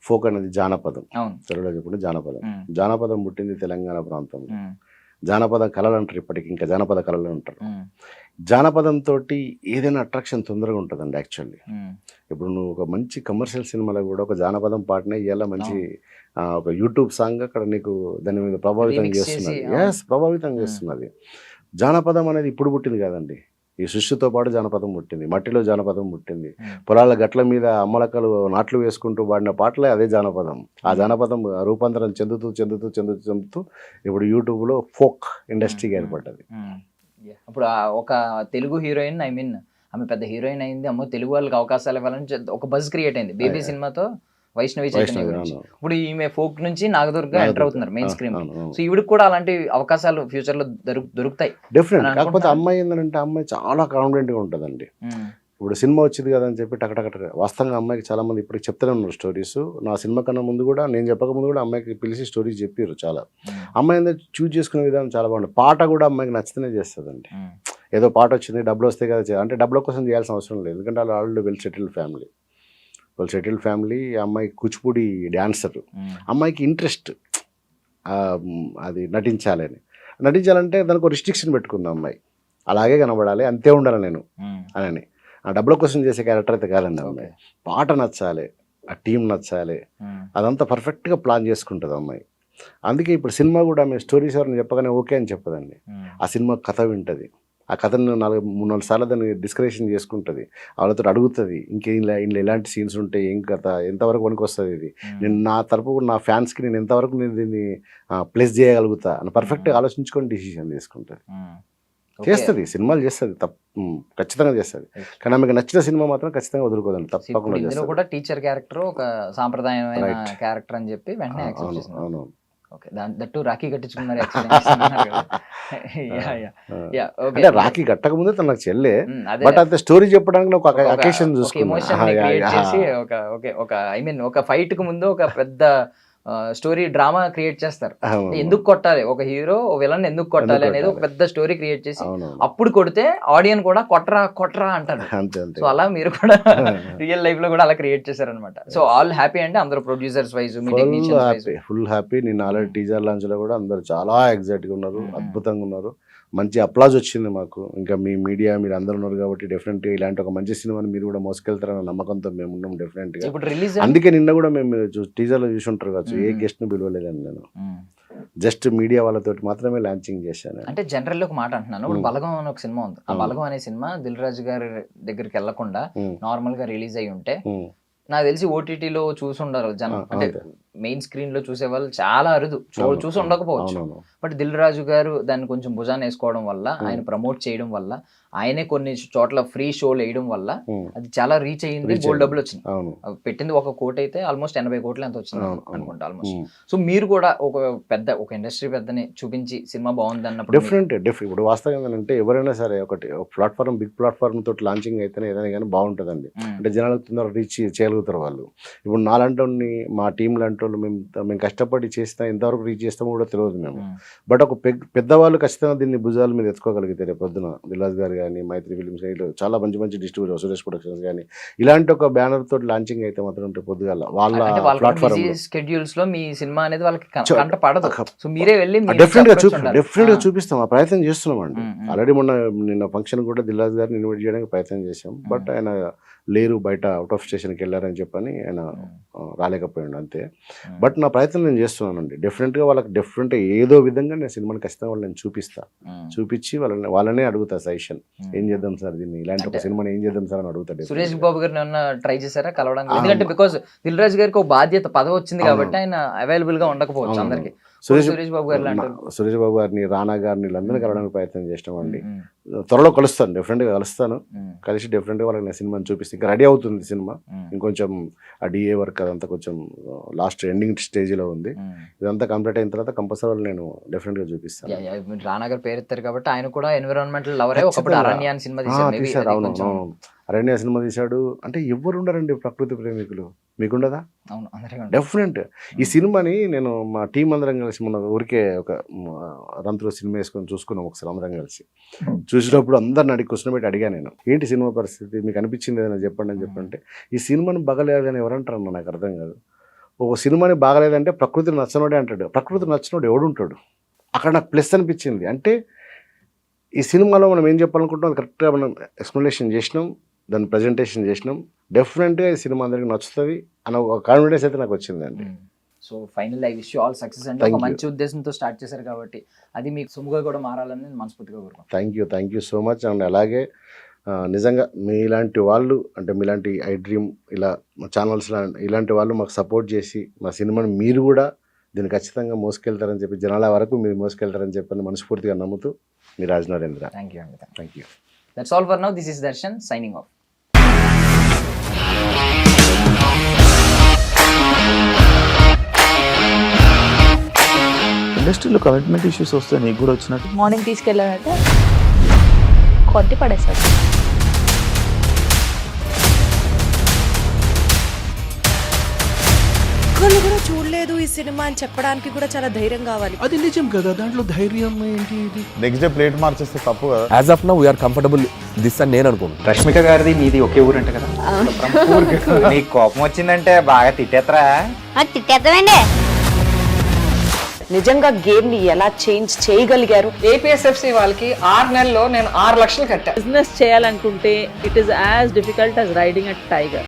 S3: ఫోక్ అనేది జానపదం, తెలుగులో చెప్పుకుంటే జానపదం. జానపదం పుట్టింది తెలంగాణ ప్రాంతంలో. జానపద కళలు అంటారు, ఇప్పటికి ఇంకా జానపద కళలు అంటారు. జానపదం తోటి ఏదైనా అట్రాక్షన్ తొందరగా ఉంటుందండి యాక్చువల్లీ. ఇప్పుడు నువ్వు ఒక మంచి కమర్షియల్ సినిమాలో కూడా ఒక జానపదం పాటనే ఇవాళ మంచి ఒక యూట్యూబ్ సాంగ్ అక్కడ నీకు దాని మీద ప్రభావితం చేస్తున్నది. ప్రభావితం చేస్తున్నది. జానపదం అనేది ఇప్పుడు పుట్టింది కాదండి, ఈ సృష్టితో పాటు జానపదం పుట్టింది, మట్టిలో జానపదం పుట్టింది, పొలాల గట్ల మీద అమ్మలక్కలు నాట్లు వేసుకుంటూ పాడిన పాటలే అదే జానపదం. ఆ జానపదం రూపాంతరం చెందుతూ ఇప్పుడు యూట్యూబ్లో ఫోక్ ఇండస్ట్రీకి ఏర్పడ్డది.
S2: ఇప్పుడు ఒక తెలుగు హీరోయిన్, ఐ మీన్ ఆమె పెద్ద హీరోయిన్ అయింది, అమ్మో తెలుగు వాళ్ళకి అవకాశాలు ఇవ్వాలని ఒక బజ్ క్రియేట్ అయింది బేబీ సినిమాతో. వైష్ణవి చైతన్య గురించి ఇప్పుడు ఈమె ఫోక్ నుంచి నాగదుర్గ ఎంటర్ అవుతున్నారు మెయిన్ స్క్రీన్. సో ఈవిడికి కూడా అలాంటి అవకాశాలు ఫ్యూచర్ లో దొరుకుతాయి
S3: డెఫినెట్. కాకపోతే అమ్మాయి ఏంటంటే అమ్మాయి చాలా కాన్ఫిడెంట్ గా ఉంటుందండి. ఇప్పుడు సినిమా వచ్చింది కదా అని చెప్పి టకటక వాస్తవంగా అమ్మాయికి చాలా మంది ఇప్పుడు చెప్తూనే ఉన్నారు స్టోరీస్. నా సినిమా కన్నా ముందు కూడా, నేను చెప్పక ముందు కూడా అమ్మాయికి పిలిచి స్టోరీస్ చెప్పారు చాలా. అమ్మాయి ఏంటంటే చూజ్ చేసుకునే విధానం చాలా బాగుంది. పాట కూడా అమ్మాయికి నచ్చితేనే చేస్తుందండి. ఏదో పాట వచ్చింది డబ్బులు వస్తే కదా అంటే డబ్బుల కోసం చేయాల్సిన అవసరం లేదు, ఎందుకంటే వాళ్ళు ఆల్రెడీ వెల్ సెటిల్డ్ ఫ్యామిలీ. అమ్మాయి కూచిపూడి డ్యాన్సర్. అమ్మాయికి ఇంట్రెస్ట్ అది నటించాలంటే దానికి రిస్ట్రిక్షన్ పెట్టుకుంది అమ్మాయి. అలాగే కనబడాలి, అంతే ఉండాలి నేను అని. ఆ డబ్బుల కోసం చేసే క్యారెక్టర్ అయితే కాదండి అమ్మాయి. పాట నచ్చాలి, ఆ టీం నచ్చాలి, అదంతా పర్ఫెక్ట్గా ప్లాన్ చేసుకుంటుంది అమ్మాయి. అందుకే ఇప్పుడు సినిమా కూడా ఆమె స్టోరీస్ ఎవరిని చెప్పగానే ఓకే అని చెప్పదండి. ఆ సినిమా కథ వింటుంది, ఆ కథను 3-4 సార్లు దాన్ని డిస్కషన్ చేసుకుంటుంది, వాళ్ళతో అడుగుతుంది ఇంకా ఇంట్లో ఎలాంటి సీన్స్ ఉంటాయి, ఏం కథ, ఎంతవరకు పనికి వస్తుంది, ఇది నేను నా తరపు నా ఫ్యాన్స్కి నేను ఎంతవరకు నేను దీన్ని ప్లేస్ చేయగలుగుతా అని పర్ఫెక్ట్గా ఆలోచించుకొని డిసిషన్ తీసుకుంటుంది. చేస్తుంది, సినిమాలు చేస్తుంది, ఖచ్చితంగా చేస్తుంది. కానీ ఆమెకు నచ్చిన సినిమా మాత్రం ఖచ్చితంగా వదులుకోదండి, తప్పకుండా చేస్తుంది.
S2: కూడా టీచర్ క్యారెక్టర్ ఒక సాంప్రదాయమైన క్యారెక్టర్ అని చెప్పి వెంటనే యాక్సెప్ట్ చేసింది.
S3: అవును.
S2: ఓకే, దట్టు రాఖీ కట్టించుకున్నారు.
S3: అంటే రాఖీ కట్టక ముందే తనకు చెల్లె, బట్ అంతే స్టోరీ చెప్పడానికి ఒక అకేషన్
S2: ఒక ఫైట్ కు ముందు ఒక పెద్ద స్టోరీ డ్రామా క్రియేట్ చేస్తారు. ఎందుకు కొట్టాలి, ఒక హీరో విలన్ ఎందుకు కొట్టాలి అనేది ఒక పెద్ద స్టోరీ క్రియేట్ చేసి అప్పుడు కొడితే ఆడియన్ కూడా కొట్రా అంటారు. సో అలా మీరు కూడా రియల్ లైఫ్ లో కూడా అలా క్రియేట్ చేశారనమాట. సో ఆల్ హ్యాపీ అంటే అందరూ ప్రొడ్యూసర్స్ వైజ్
S3: ఫుల్ హ్యాపీ. నేను ఆల్రెడీ టీజర్ లాంచ్ లో కూడా అందరు చాలా ఎగ్జైట్ గా ఉన్నారు, అద్భుతంగా ఉన్నారు, మంచి అప్లాజ్ వచ్చింది మాకు. ఇంకా మీ మీడియా మీరు అందరు ఉన్నారు కాబట్టి డెఫినెట్గా ఇలాంటి ఒక మంచి సినిమాని మీరు కూడా మోసుకెళ్తారన్న నమ్మకంతో మేము ఉన్నాం డెఫినెట్గా. అందుకే నిన్న కూడా మేము టీజర్లో చూసి ఉంటారు కావచ్చు, ఏ గెస్ట్ని పిలవలేదని నేను జస్ట్ మీడియా వాళ్ళతోటి మాత్రమే లాంచింగ్ చేశాను.
S2: అంటే జనరల్ ఒక మాట అంటున్నాను, ఇప్పుడు బలగం అనే ఒక సినిమా ఉంది, ఆ బలగం అనే సినిమా దిల్ రాజు గారి దగ్గరికి వెళ్లకుండా నార్మల్ గా రిలీజ్ అయ్యి ఉంటే నాకు తెలిసి ఓటీటీలో చూసి ఉండరు జనం. అంటే మెయిన్ స్క్రీన్ లో చూసే వాళ్ళు చాలా అరుదు, చూసి ఉండకపోవచ్చు. బట్ దిల్ రాజు గారు దాన్ని కొంచెం భుజాన్ని వేసుకోవడం వల్ల, ఆయన ప్రమోట్ చేయడం వల్ల, ఆయనే కొన్ని చోట్ల ఫ్రీ షోలు వేయడం వల్ల అది చాలా రీచ్ అయ్యింది, బోల్డ్ డబ్బులు వచ్చింది. పెట్టింది 1 కోటి అయితే ఆల్మోస్ట్ 80 కోట్లు ఎంత వచ్చింది అనుకుంటా ఆల్మోస్ట్. సో మీరు కూడా ఒక ఇండస్ట్రీ పెద్దని చూపించి సినిమా బాగుంది అన్నప్పుడు
S3: డిఫరెంట్. ఇప్పుడు వాస్తవంగా ఏంటంటే ఎవరైనా సరే ఒకటి ప్లాట్ఫామ్, బిగ్ ప్లాట్ఫామ్ తోటి లాంచింగ్ అయితేనే ఏదైనా కానీ బాగుంటుందండి. అంటే జనాలకు తొందరగా రీచ్ చేయగలుగుతారు వాళ్ళు. ఇప్పుడు నాలంటోని, మా టీంలంటూ వాళ్ళు మేము కష్టపడి చేసినా ఎంతవరకు రీచ్ చేస్తామో కూడా తెలియదు మేము. బట్ ఒక పెద్దవాళ్ళు ఖచ్చితంగా దీన్ని భుజాల మీద ఎత్తుకోగలిగితే రేపు పొద్దున దిల్రాజ్ గారు కానీ, మైత్రి ఫిలిమ్స్ కానీ, చాలా మంచి మంచి డిస్ట్రిబ్యూటర్ సురేష్ ప్రొడక్షన్స్ కానీ, ఇలాంటి ఒక బ్యానర్ తోటి లాంచింగ్ అయితే మాత్రం రేపు పొద్దుగాల వాళ్ళ ప్లాట్ఫామ్
S2: స్కెడ్యూల్స్ లో మీ సినిమా అనేది వాళ్ళకి కంట పడదు. సో మీరే వెళ్ళి
S3: డెఫినెట్ గా చూపిస్తాం, ఆ ప్రయత్నం చేస్తున్నాం అండి. ఆల్రెడీ నిన్న ఫంక్షన్ కూడా దిల్రాజ్ గారిని ఇన్వైట్ చేయడానికి ప్రయత్నం చేశాం. బట్ ఆయన లేరు, బయట అవుట్ ఆఫ్ స్టేషన్కి వెళ్ళారని చెప్పని ఆయన రాలేకపోయాడు అంతే. బట్ నా ప్రయత్నం నేను చేస్తున్నానండి. డెఫినెట్గా వాళ్ళకి ఏదో విధంగా నేను సినిమాని ఖచ్చితంగా వాళ్ళని చూపించి వాళ్ళనే అడుగుతా సజెషన్, ఏం చేద్దాం సార్ దీన్ని, ఇలాంటి ఒక సినిమాని ఏం చేద్దాం సార్ అని అడుగుతాడు.
S2: సురేష్ బాబు గారిని ఏమన్నా ట్రై చేశారా కలవడానికి? ఎందుకంటే బికాస్ దిల్ రాజు గారికి ఒక బాధ్యత పదవి వచ్చింది కాబట్టి ఆయన అవైలబుల్ గా ఉండకపోవచ్చు అందరికి. సురేష్
S3: బాబు గారిని, రానా గారిని వీళ్ళందరినీ కలవడానికి ప్రయత్నం చేసినామండి. త్వరలో కలుస్తాను, డెఫినెట్గా కలుస్తాను. కలిసి డెఫినెట్గా వాళ్ళకి నేను సినిమాని చూపిస్తాను. ఇంకా రెడీ అవుతుంది సినిమా, ఇంకొంచెం ఆ డిఏ వర్క్ అదంతా కొంచెం లాస్ట్ ఎండింగ్ స్టేజ్లో ఉంది. ఇదంతా కంప్లీట్ అయిన తర్వాత కంపల్సరీ నేను డెఫినెట్గా చూపిస్తాను.
S2: రానా గారు పేరు ఎత్తారు కాబట్టి ఆయన కూడా ఎన్విరాన్మెంటల్ లవరే. ఒకప్పుడు అరణ్య అని సినిమా తీశారు.
S3: అవును, అరణ్య సినిమా తీశాడు. అంటే ఎవరు ఉండరండి ప్రకృతి ప్రేమికులు, మీకుండదా? డెఫినెట్. ఈ సినిమాని నేను మా టీం అందరం కలిసి మొన్న ఊరికే ఒక రంతులో సినిమా వేసుకొని చూసుకున్నాం ఒకసారి అందరం కలిసి. చూసినప్పుడు అందరిని కూర్చోబెట్టి అడిగా నేను, ఏంటి సినిమా పరిస్థితి, మీకు అనిపించింది ఏదైనా చెప్పండి అని చెప్పంటే, ఈ సినిమాని బాగలేదని ఎవరంటారు అన్న, నాకు అర్థం కాదు. ఒక సినిమాని బాగలేదంటే ప్రకృతి నచ్చనోడే అంటాడు. ప్రకృతి నచ్చినోడు ఎవడుంటాడు? అక్కడ నాకు ప్లస్ అనిపించింది. అంటే ఈ సినిమాలో మనం ఏం చెప్పాలనుకుంటున్నాం అది కరెక్ట్గా మనం ఎక్స్ప్లెనేషన్ చేసినాం, దాన్ని ప్రజెంటేషన్ చేసినాం. డెఫినెట్గా ఈ సినిమా అందరికి నచ్చుతుంది అన్న ఒక కాన్ఫిడెన్స్ అయితే నాకు వచ్చిందండి.
S2: So final I wish you all success అండి. ఒక మంచి ఉద్దేశంతో స్టార్ట్ చేశారు కాబట్టి అది మీకు సుముగా కూడా మారాలని నేను మనస్ఫూర్తిగా కోరుకుంటున్నాను.
S3: Thank you so much. And అలాగే నిజంగా మీలాంటి వాళ్ళు, అంటే మీలాంటి ఐ డ్రీమ్ ఇలా ఛానల్స్ ఇలాంటి వాళ్ళు మాకు సపోర్ట్ చేసి మా సినిమాని మీరు కూడా దీన్ని ఖచ్చితంగా మోసుకెళ్తారని చెప్పి, జనాల వరకు మీరు మోసుకెళ్తారని చెప్పి మనస్ఫూర్తిగా నమ్ముతూ, మీ Raj Narendra.
S2: Thank you. That's all for now. This is Darshan signing off.
S5: ఇండస్ట్రీలో కమిట్మెంట్ ఇష్యూస్ వస్తే నీకు కూడా వచ్చినట్టు?
S6: మార్నింగ్ తీసుకెళ్ళాడంటే కొట్టి పడేశాడు.
S7: ఒక్కళ్ళు కూడా చూడలేదు ఈ సినిమా అని చెప్పడానికి కూడా చాలా ధైర్యం కావాలి.
S8: అది నిజం కదా, దాంట్లో ధైర్యం ఏంటి?
S5: నెక్స్ట్ డే ప్లేట్ మార్చేస్తే తప్పు కదా.
S9: As of now we are comfortable this అని నేను అనుకుంటున్నాను.
S10: రష్మిక గారిది మీది ఒకే ఊరు అంట కదా? నీకు కోపం వచ్చిందంటే బాగా తిట్టేత్తరా?
S6: తిట్టేద్దామండి.
S7: నిజంగా గేమ్ ని ఎలా చేంజ్ చేయగలిగారు?
S11: ఏపీఎస్ఎఫ్సి వాళ్ళకి 6 నెలల్లో నేను 6 లక్షలు కట్టా.
S6: బిజినెస్ చేయాలనుకుంటే it is as difficult as riding a tiger.